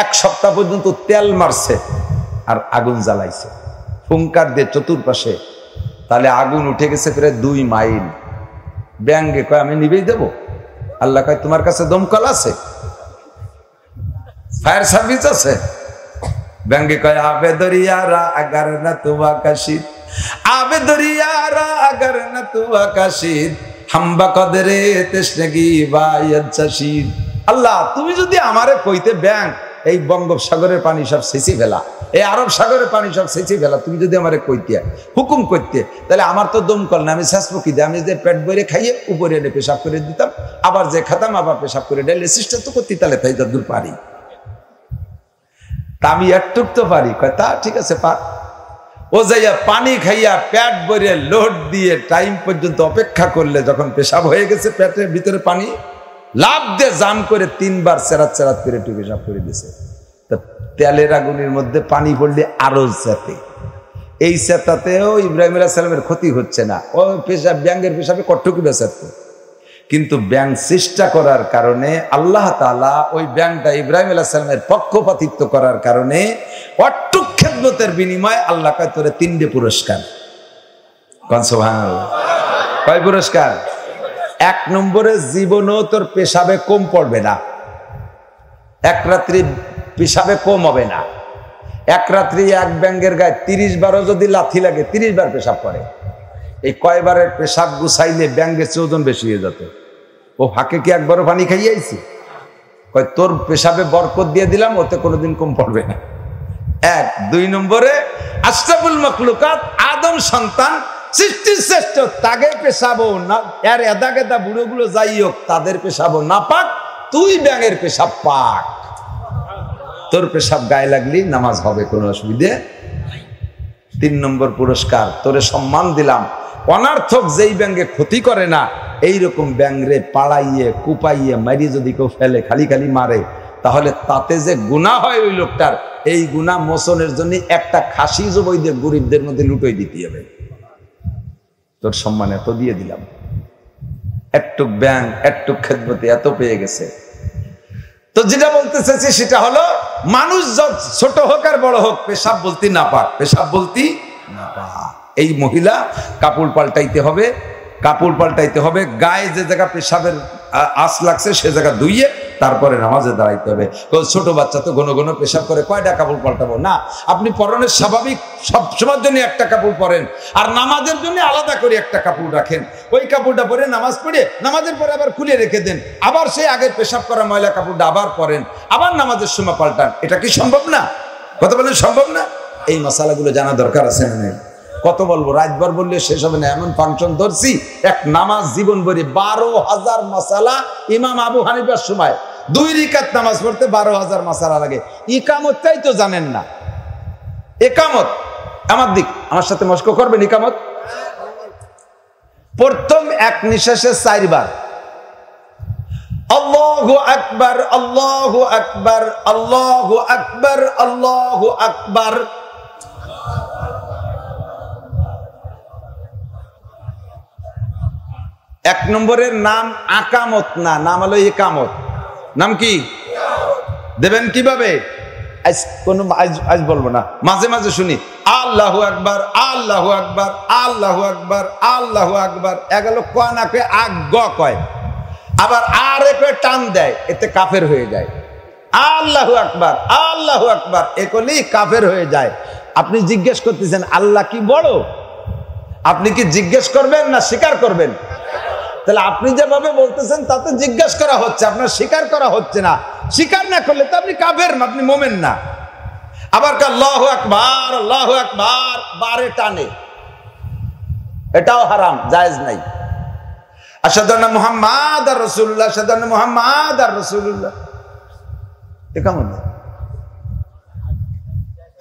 1 সপ্তাহ পর্যন্ত তেল মারছে আর আগুন জ্বালাইছে ফুঙ্কার দিয়ে চতুর্পাশে, তাহলে আগুন উঠে গেছে প্রায় 2 মাইল। ব্যাঙ্গে কয় আমি নিবেই দেবো। আল্লাহ কয় তোমার কাছে দমকল আছে, ফায়ার সার্ভিস আছে? ব্যাঙ্গে কয় আবে দরিয়ারা আগার না তুয়া কাশিদ, আবে দরিয়ারা আগার না তুয়া কাশিদ, হাম্বা কদরে তেশনেগি বায়াচ্ছাশিদ। আল্লাহ তুমি যদি আমারে কইতে ব্যাং এই বঙ্গোপসাগরের পানি সব সেচে ফেলা, এই আরব সাগরের পানি সব সেচে ফেলা, তুমি যদি আমারে কইতে হুকুম করতে, তাহলে আমার তো দমকল না, আমি শেষ পকি দিয়ে আমি যে পেট ভরে খাইয়ে উপরে এনে পেশাব করে দিতাম, আবার যে খাতাম আবার পেশাব করে ডাইলে চেষ্টা তো করতে, তাহলে তাই যতদূর পারি। তা আমি একটুক তো পারি। কয় তা ঠিক আছে পার। ও যাইয়া পানি খাইয়া পেট ভরে লোড দিয়ে টাইম পর্যন্ত অপেক্ষা করলে যখন পেশাব হয়ে গেছে পেটের ভিতরে পানি লাভ দিয়ে জাম করে 3 বার চেরাত চেরাত করে একটু পেশাব করে দিয়েছে। তা তেলের আগুনের মধ্যে পানি পড়লে আরো চেতে, এই চেতাতেও ইব্রাহিম আলাইহিস সালামের ক্ষতি হচ্ছে না। ও পেশাব ব্যাঙের পেশাবে কটটুকু বেঁচাত, কিন্তু ব্যাঙ চেষ্টা করার কারণে আল্লাহ তাআলা ওই ব্যাঙটা ইব্রাহিম আলাইহিস সালামের পক্ষপাতিত্ব করার কারণে অট্টুক খেদমতের বিনিময়ে আল্লাহ কয় তোরে 3টে পুরস্কার। কোন সুবহানাল্লাহ। কয় পুরস্কার? 1 নম্বরে জীবনও তোর পেশাবে কম পড়বে না, 1 রাত্রি পেশাবে কম হবে না। 1 রাত্রি এক ব্যাঙের গায়ে 30 বারও যদি লাথি লাগে 30 বার পেশাব করে। এই কয়বারের পেশাব গুছাইলে ব্যাঙের চেয়ে ওজন বেশি হয়ে যেত। ও ফাঁকে কি একবারও পানি খাইয়ে আইছি? কয় তোর পেশাবে বরকত দিয়ে দিলাম, ওতে কোনোদিন কম পড়বে না। 1। 2 নম্বরে আশরাফুল মাখলুকাত আদম সন্তান সৃষ্টির শ্রেষ্ঠ, তাকে পেশাবো না, এর এদা গেদা বুড়োগুলো যাই হোক তাদের পেশাবো না পাক, তুই ব্যাঙের পেশাব পাক। তোর পেশাব গায়ে লাগলি নামাজ হবে, কোনো অসুবিধে। 3 নম্বর পুরস্কার তোরে সম্মান দিলাম, অনার্থক যেই ব্যাঙে ক্ষতি করে না এইরকম ব্যাঙরে পাড়াইয়ে কুপাইয়ে মারি যদি কেউ ফেলে, খালি খালি মারে, তাহলে তাতে যে গুনাহ হয় ওই লোকটার, এই গুনাহ মোচনের জন্য একটা খাসি জবাই দিয়ে গরিবদের মধ্যে লুটোই দিতে হবে। তোর সম্মান এত দিয়ে দিলাম, একটুক ব্যাং একটুক খেদমতে এত পেয়ে গেছে। তো যেটা বলতে চাইছি সেটা হলো মানুষ ছোট হোক আর বড় হোক পেশাব বলতে না পাক, পেশাব বলতে না পাক। এই মহিলা কাপড় পাল্টাইতে হবে, কাপড় পাল্টাইতে হবে, গায়ে যে জায়গা পেশাবের আঁচ লাগছে সে জায়গা ধুইয়ে তারপরে নামাজে দাঁড়াইতে হবে। ছোট বাচ্চা তো ঘন ঘন পেশাব করে, কয়টা কাপড় পাল্টাবো? না, আপনি পরনের স্বাভাবিক সব সময়ের জন্য একটা কাপড় পরেন, আর নামাজের জন্য আলাদা করে একটা কাপড় রাখেন। ওই কাপড়টা পরে নামাজ পড়ে নামাজের পরে আবার খুলে রেখে দেন, আবার সেই আগের পেশাব করা ময়লা কাপড়টা আবার পরেন, আবার নামাজের সময় পাল্টান। এটা কি সম্ভব না? কথা বলেন সম্ভব না? এই মশালাগুলো জানা দরকার আছে না? কত বলবো, রাতভর বললে শেষ হবে না। এমন ফাংশন ধরছি এক নামাজ জীবন ভরে 12,000 মাসালা। ইমাম আবু হানিফার সময় 2 রাকাত নামাজ পড়তে 12,000 মাসালা লাগে। ইকামতটাই তো জানেন না। ইকামত আমার সাথে মস্ক করবেন। ইকামত প্রথম এক নিঃশ্বাসে 4 বার আল্লাহু আকবার, আল্লাহু আকবার, আল্লাহু আকবার, আল্লাহু আকবার। এক নম্বরের নাম আকামত না, নাম হলো ইকামত। নাম কি দেবেন কিভাবে? আজ বলবো না, মাঝে মাঝে শুনি আল্লাহু আকবার, আল্লাহু আকবার, আল্লাহু আকবার, আল্লাহু আকবার। এগুলো কয় না কয়ে আগ কয়, আবার আর কয়ে টান দেয়, এতে কাফের হয়ে যায়। আল্লাহু আকবার, আল্লাহু আকবার এ করলেই কাফের হয়ে যায়। আপনি জিজ্ঞেস করতেছেন আল্লাহ কি বড়? আপনি কি জিজ্ঞেস করবেন না স্বীকার করবেন? তাহলে আপনি যেভাবে বলতেছেন তাতে জিজ্ঞেস করা হচ্ছে, আপনার স্বীকার করা হচ্ছে না। স্বীকার না করলে তো আপনি কাফের, আপনি মোমেন না। আবার আল্লাহু আকবার, আল্লাহু আকবার বারে টানে, এটাও হারাম, জায়েজ নাই। আশহাদু আন্না মুহাম্মাদার রাসূলুল্লাহ, আশহাদু আন্না মুহাম্মাদার রাসূলুল্লাহ, একামত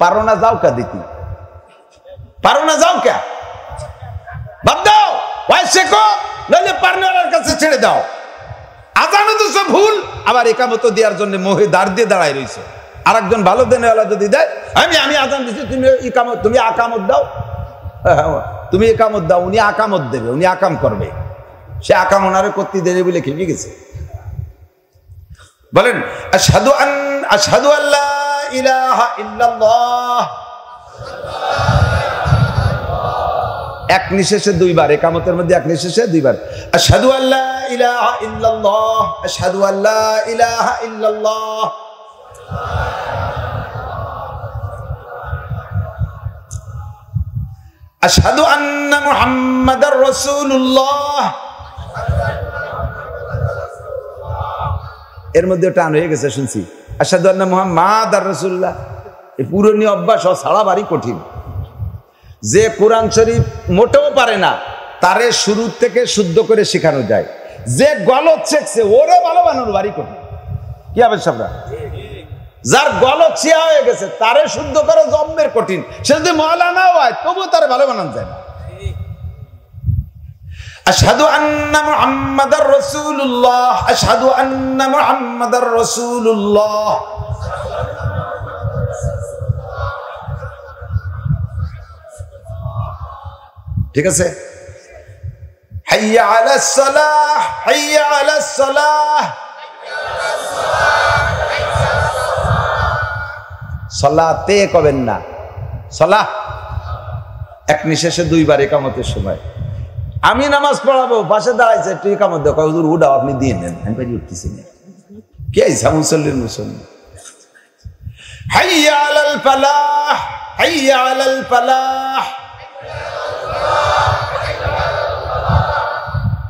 পারো না, যাও কা দিতি, পারো না, যাও কা, বাদ দাও, ওই শেখো, নইলে পারনেওয়ালার কাছে ছেড়ে দাও। আজানও তো সব ভুল, আবার একামত দেওয়ার জন্য মোহে দাঁড় দিয়ে দাঁড়ায় রয়েছে। আর একজন ভালো দেনেওয়ালা যদি দেয়, আমি আজান দিচ্ছি, তুমি আকামত দাও, তুমি একামত দাও, উনি আকামত দেবে, উনি আকাম করবে, সে আকাম ওনারে করতে দেবে বলে খেপে গেছে। বলেন আশহাদু আল্লা ইলাহা ইল্লাল্লাহ, এক নিঃশ্বাসে দুইবার, একামতের মধ্যে এক নিঃশ্বাসে দুইবার আশহাদু আল্লা ইলাহা ইল্লাল্লাহ, আশহাদু আল্লা ইলাহা ইল্লাল্লাহ। আশহাদু আন্না মুহাম্মাদার রাসূলুল্লাহ, এর মধ্যে টান হয়ে গেছে শুনছি, আশহাদু আন্না মুহাম্মাদার রাসূলুল্লাহ। এই পুরনো অভ্যাস ছাড়া বাড়ি কঠিন। যে কোরআন শরীফ মোটেও পারে না, তারে শুরু থেকে শুদ্ধ করে শেখানো যায়। যে গলত শিখছে ওরে ভালো বানানো বাড়ি কঠিন। কি হবে সাবরা? যার গলত ছিয়া হয়ে গেছে তারে শুদ্ধ করে জম্মের কঠিন। সে যদি মাওলানা হয় তবু তারে ভালো বানানো যায় না। আশহাদু আন্না মুহাম্মাদার রাসূলুল্লাহ, আশহাদু আন্না মুহাম্মাদার রাসূলুল্লাহ। ঠিক আছে? হাইয়া আলাস সালাহ, হাইয়া আলাস সালাহ। সালাতে কবেন না, সালাহ এক নিঃশ্বাসে দুইবার একামতের সময়। আমি নামাজ পড়াবো, পাশে দাঁড়াইছে, একটু একামত দেখো, হুজুর উঠাও, আপনি দিয়ে নেন, আমি পারি উঠতেছি না। কে আইসা? মুসল্লির মুসল্লি। হাইয়া আলাল ফালাহ, হাইয়া আলাল ফালাহ।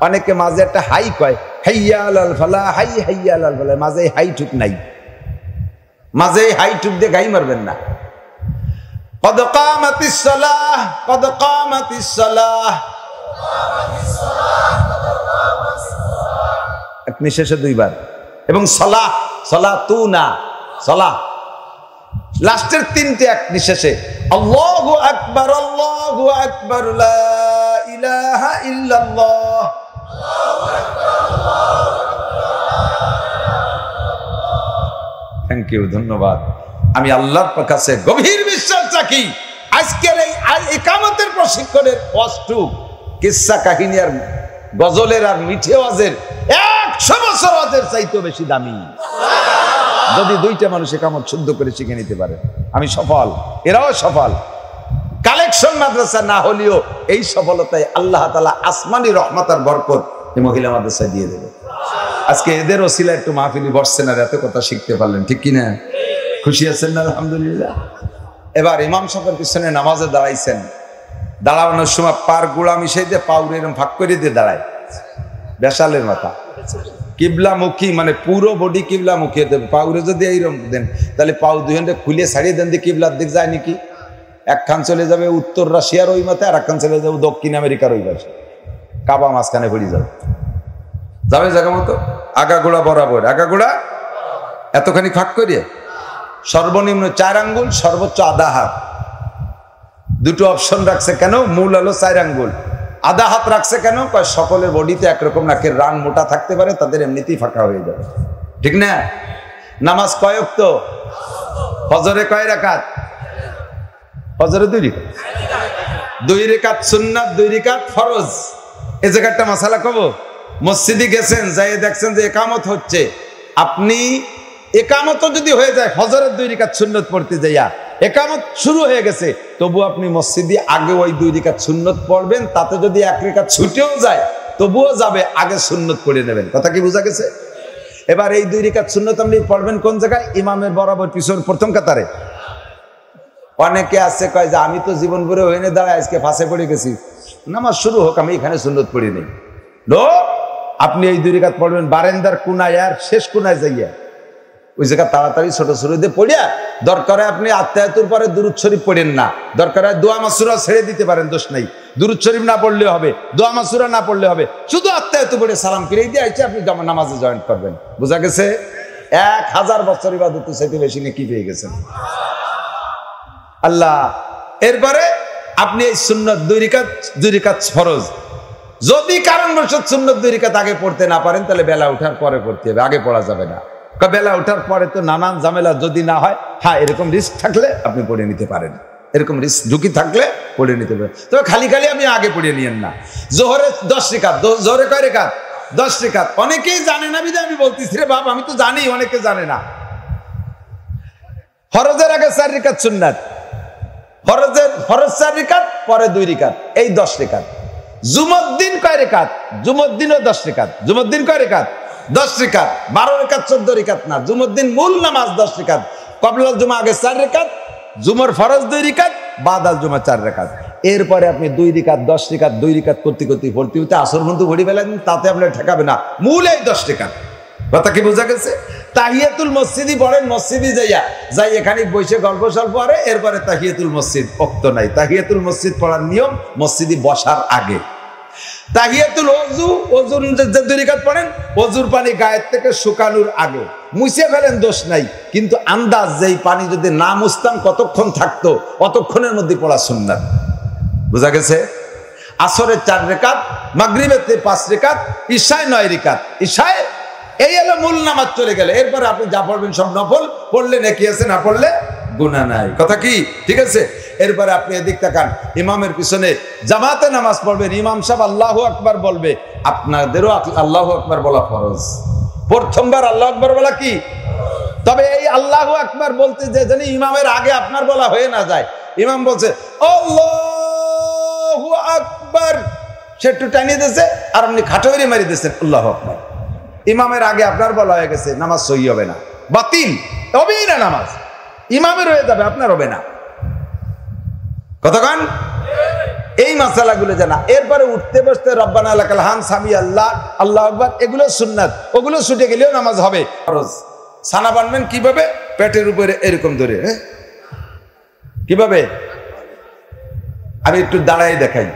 অনেকে মাঝে একটা হাই কয়, হাইয়া আলাল ফালাহ, হাইয়া আলাল ফালাহ, মাঝে হাই ঠুক নাই, মাঝে হাই ঠুক দিয়ে গাই মারবেন না। কদ কামাতিস সালাহ, কদ কামাতিস সালাহ। এক নিঃশ্বাসে দুইবার। এবং সালাহ, সালাতুনা, সালাহ লাস্টের তিনটে এক নিঃশ্বাসে। আল্লাহু আকবার, আল্লাহু আকবার, লা ইলাহা ইল্লাল্লাহ। থ্যাংক ইউ, ধন্যবাদ। আমি আল্লাহর কাছে গভীর বিশ্বাস রাখি, আজকের এই ইকামতের প্রশিক্ষণের কষ্ট, কিসসা কাহিনী আর গজলের আর মিঠে ওয়াজের 100 বছর ওয়াজের চাইতেও বেশি দামি। যদি দুইটা মানুষ ইকামত শুদ্ধ করে শিখে নিতে পারে, আমি সফল, এরাও সফল। কালেকশন মাদ্রাসা না হলেও এই সফলতায় আল্লাহ তাআলা আসমানি রহমত আর বরকত এই মহিলা মাদ্রাসায় দিয়ে দেবে। আজকে এদের ওসিলা একটু মাহফিলি বসছেন আর এত কথা শিখতে পারলেন, ঠিক কিনা? খুশি আছেন না? আলহামদুলিল্লাহ। এবার ইমাম সাহেবের পিছনে নামাজে দাঁড়াইছেন, দাঁড়ানোর সময় পার গুড়া মিশাই দিয়ে পাউরে এরকম ভাগ করে দিয়ে দাঁড়ায়, বেশালের মাথা কিবলামুখী, মানে পুরো বডি কিবলামুখী হতে হবে। পাউরে যদি এইরকম দেন তাহলে পাউ দুইজনটা খুলে ছাড়িয়ে দেন দিয়ে কিবলার দিক যায় নাকি? একখান চলে যাবে উত্তর রাশিয়ার ওই মাথায়, আর একখান চলে যাবে দক্ষিণ আমেরিকার ওই পাশে, কাবা মাঝখানে পড়ে যাবে, যাবে জায়গা মতো আগাগোড়া বরাবর, আগাগোড়া এতখানি ফাঁক করিয়ে সর্বনিম্ন 4 আঙ্গুল, সর্বোচ্চ আধা হাত। দুটো অপশন রাখছে কেন? মূল হলো 4 আঙ্গুল, আধা হাত রাখছে কেন? সকলের বডিতে একরকম নাকের রান মোটা থাকতে পারে, তাদের এমনিতেই ফাঁকা হয়ে যাবে, ঠিক না? নামাজ কয় ওয়াক্ত? ফজরে কয় রাকাত? ফজরে 2 রাকাত, 2 রাকাত সুন্নাত, 2 রাকাত ফরজ। এই জায়গাটা মাসালা কব, মসজিদে গেছেন, যাই দেখছেন যে একামত হচ্ছে, আপনি একামত যদি হয়ে যায়, ফজরের 2 রাকাত সুন্নত পড়তে যাইয়া একামত শুরু হয়ে গেছে, তবু আপনি মসজিদে আগে ওই 2 রাকাত সুন্নত পড়বেন। তাতে যদি 1 রাকাত ছুটেও যায় তবুও যাবে, আগে সুন্নত পড়ে নেবেন। কথা কি বোঝা গেছে? এবার এই 2 রাকাত সুন্নত আপনি পড়বেন কোন জায়গায়? ইমামের বরাবর পিছন প্রথম কাতারে। অনেকে আছে কয় যে আমি তো জীবন ভরে হইনে দাঁড়ায় আজকে ফাঁসে পড়ে গেছি, নামাজ শুরু হোক আমি এখানে সুন্নত পড়ি নেই। লো, আপনি এই 2 রাকাত পড়বেন বারান্দার কোনায় আর শেষ কোনায় যাইয়া, ওই জায়গা তাড়াতাড়ি ছোট ছোট দিয়ে পড়িয়া দরকারে আপনি আত্মায়াতুর পরে দুরূদ শরীফ পড়েন না, দরকারে দোয়া মাসুরা ছেড়ে দিতে পারেন, দোষ নাই। দুরূদ শরীফ না পড়লে হবে, দোয়া মাসুরা না পড়লে হবে, শুধু আত্মায়াতু পড়ে সালাম ফিরে দিয়ে আইছে আপনি নামাজে জয়েন করবেন। বোঝা গেছে? 1000 বছর ইবাদতের চাইতে বেশি নেকি পেয়ে গেছেন আল্লাহ। এরপরে আপনি এই সুন্নত 2 রাকাত ফরজ, যদি কারণবশত সুন্নত 2 রাকাত আগে পড়তে না পারেন তাহলে বেলা ওঠার পরে পড়তে হবে, আগে পড়া যাবে না। বেলা ওঠার পরে তো নানান ঝামেলা যদি না হয়, হ্যাঁ এরকম রিস্ক থাকলে আপনি পড়ে নিতে পারেন, এরকম রিস্ক ঝুঁকি থাকলে পড়ে নিতে পারেন। তবে খালি আপনি আগে পড়িয়ে নিয়েন না। জোহরে 10 রাকাত, জোহরে কয় রাকাত? 10 রাকাত। অনেকেই জানে না বিধায় আমি বলতেছি রে বাপ, আমি তো জানি, অনেকে জানে না। ফরজের আগে 4 রাকাত সুন্নাত, ফরজ 4 রাকাত, পরে 2 রাকাত, এই 10 রাকাত। জুমুদ্দিন কয় রাকাত? জুমুদ্দিনও 10 রাকাত। জুমুদ্দিন কয় রাকাত? 10 রাকাত। 12 রাকাত 14 রাকাত না, জুমুদ্দিন মূল নামাজ 10 রাকাত। কবলাল জুমা আগে 4 রাকাত, জুমার ফরজ 2 রাকাত, বাদাল জুমা 4 রাকাত। এরপরে আপনি 2 রাকাত 10 রাকাত 2 রাকাত করতে পড়তে আসর পর্যন্ত ভরি ফেলেন, তাতে আপনার ঠেকাবে না। মূল এই 10 রাকাত। কথা কি বোঝা গেছে? তাহিয়াতুল মসজিদই পড়েন, মসজিদে যাই এখানে বসে গল্প সল্প করে, এরপরে তাহিয়াতুল মসজিদ। ওক্ত নাই, তাহিয়াতুল মসজিদ পড়ার নিয়ম মসজিদে বসার আগে। তাহিয়াতুল ওযু, ওযুর যে 2 রাকাত পড়েন, ওযুর পানি গায়ের থেকে শুকানোর আগে মুছে ফেলেন, দোষ নাই। কিন্তু আন্দাজ যেই পানি যদি না মুছতাম কতক্ষণ থাকতো, অতক্ষণের মধ্যে পড়া সুন্নাত। বুঝা গেছে? আসরে 4 রাকাত, মাগরিবেতে 5 রাকাত, ইশায় 9 রাকাত। ইশায় এই হলো মূল নামাজ চলে গেলে। এরপরে আপনি যা পড়বেন সব নফল, পড়লে নেকি আছে, না পড়লে গুনাহ নাই। কথা কি ঠিক আছে? এরপরে আপনি এদিক তাকান, ইমামের পিছনে জামাতে নামাজ পড়বেন, ইমাম সাহেব আল্লাহু আকবার বলবে, আপনাদেরও আল্লাহু আকবার বলা ফরজ। প্রথমবার আল্লাহু আকবার বলা কি? তবে এই আল্লাহু আকবার বলতে যে জানি ইমামের আগে আপনার বলা হয়ে না যায়। ইমাম বলছে আল্লাহু আকবার, সে একটু টানিয়ে দিয়েছে আর আপনি খাটোরে মারি দিয়েছেন আল্লাহু আকবার। ইমামের আগে আপনার বলা হয়ে গেছে, নামাজ সহি হবে না, বাতিল হবেই না নামাজ। ইমামের হয়ে যাবে, আপনার হবে না। কতক্ষণ এই মাসালাগুলো জানা। এরপরে উঠতে বসতে রব্বানা লাকাল হামদ, সামি আল্লাহ, আল্লাহু আকবার, এগুলো সুন্নাত। ওগুলো ছুটে গেলেও নামাজ হবে। ফরজ। ছানা বানবেন কিভাবে? পেটের উপরে এরকম ধরে। কিভাবে? আমি একটু দাঁড়াই দেখাই।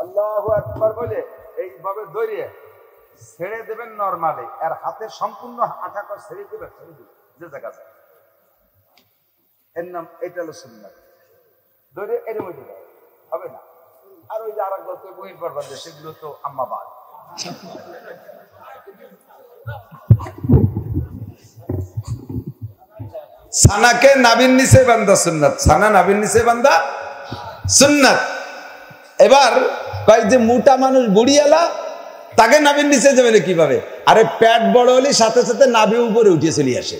আল্লাহু আকবার বলে এইভাবে ধরে ছেড়ে দেবেন নরমালি, আর হাতের সম্পূর্ণ আঠাটা ছেড়ে দেবেন, যে জায়গা এর নাম, এটা হলো সুন্নাত। ধরে এর মধ্যে হবে না। আর ওই যে আর এক গল্প বই পড়বার, সেগুলো তো আম্মাবাদ। ছানাকে নাভির নিচে বান্ধা সুন্নাত, ছানা নাভির নিচে বান্ধা সুন্নাত। এবার কয় যে মোটা মানুষ বুড়িয়ালা, তাকে নাভির নিচে যাবে না কিভাবে? আরে পেট বড় হলে সাথে সাথে নাভি উপরে উঠে চলে আসে,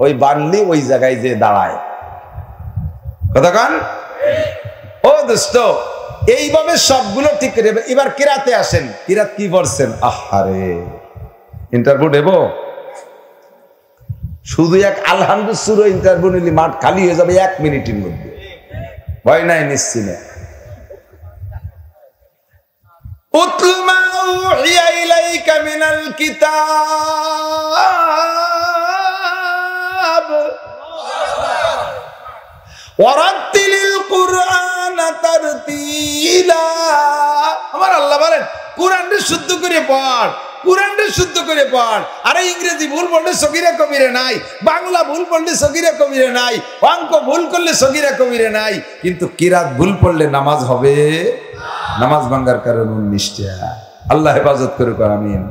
ওই বানলি ওই জায়গায় যে দাঁড়ায়। কতক্ষণ? ও দোস্ত, এইভাবে সবগুলো ঠিক করে। এবার কিরাতে আসেন, কিরাত কি পড়ছেন? আহারে ইন্টারভিউ দেব, শুধু এক আলহামদুলিল্লাহ ইন্টারভিউ নিলে মাঠ খালি হয়ে যাবে 1 মিনিটের মধ্যে। ভয় নাই, নিশ্চিনে। উতলু মা উহিয়া ইলাইকা মিনাল কিতাব ওয়ারাতিলিল কুরআনা তারতিলা। আমার আল্লাহ বলেন কুরআনটা শুদ্ধ করে পড়, কুরআনটা শুদ্ধ করে পড়। আরে ইংরেজি ভুল পড়লে সগীরা কবিরা নাই, বাংলা ভুল পড়লে সগীরা কবিরা নাই, অঙ্ক ভুল করলে সগীরা কবিরা নাই, কিন্তু কিরাত ভুল পড়লে নামাজ হবে। নামাজ ভাঙ্গার কারণ 19টা। আল্লাহ হেফাজত করুক, আমিন।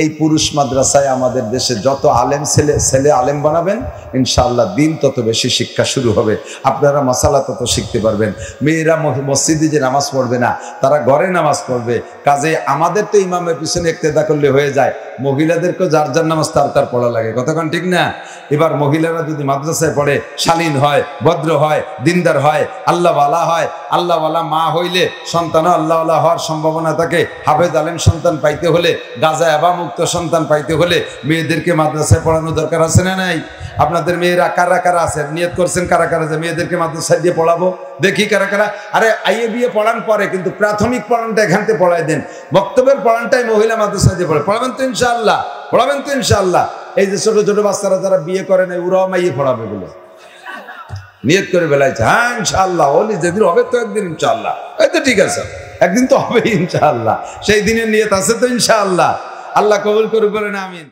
এই পুরুষ মাদ্রাসায় আমাদের দেশে যত আলেম ছেলে আলেম বানাবেন, ইনশাআল্লাহ দিন তত বেশি শিক্ষা শুরু হবে। আপনারা মাসালা তত শিখতে পারবেন। মেয়েরা মসজিদে যে নামাজ পড়বে না, তারা ঘরে নামাজ পড়বে। কাজে আমাদের তো ইমামের পিছনে ইক্তেদা করলে হয়ে যায়, মহিলাদেরকে যার যার নামাজ তার তার পড়া লাগে, কতক্ষণ ঠিক না? এবার মহিলারা যদি মাদ্রাসায় পড়ে, শালীন হয়, ভদ্র হয়, দিনদার হয়, আল্লাহওয়ালা হয়, আল্লাহওয়ালা মা হইলে সন্তানও আল্লাহওয়ালা হওয়ার সম্ভাবনা থাকে। হাফেজ আলেম সন্তান পাইতে হলে, গাজা এবা মুক্ত সন্তান পাইতে হলে মেয়েদেরকে মাদ্রাসায় পড়ানো দরকার আছে না নাই? আপনাদের মেয়েরা কারা কারা আছেন, নিয়ত করছেন কারা কারা যে মেয়েদেরকে মাদ্রাসায় দিয়ে পড়াবো? দেখি কারা কারা। আরে আইএ বিয়ে পড়ান পরে, কিন্তু প্রাথমিক পড়ানটা এখান থেকে পড়াই দেন। বক্তব্যের পড়ানটাই মহিলা মাদ্রাসায় দিয়ে পড়াবেন তো ইনশাআল্লাহ? পড়াবেন তো ইনশাআল্লাহ? এই যে ছোট ছোট বাচ্চারা যারা বিয়ে করে নাই, ওরাও মাইয়ে পড়াবে বলে নিয়ত করে বেলাইছে। হ্যাঁ ইনশাআল্লাহ, হলি যেদিন হবে তো একদিন ইনশাআল্লাহ। এই তো ঠিক আছে, একদিন তো হবে ইনশাআল্লাহ। সেই দিনের নিয়ত আছে তো ইনশাআল্লাহ। আল্লাহ কবুল করুক, বলেন আমিন।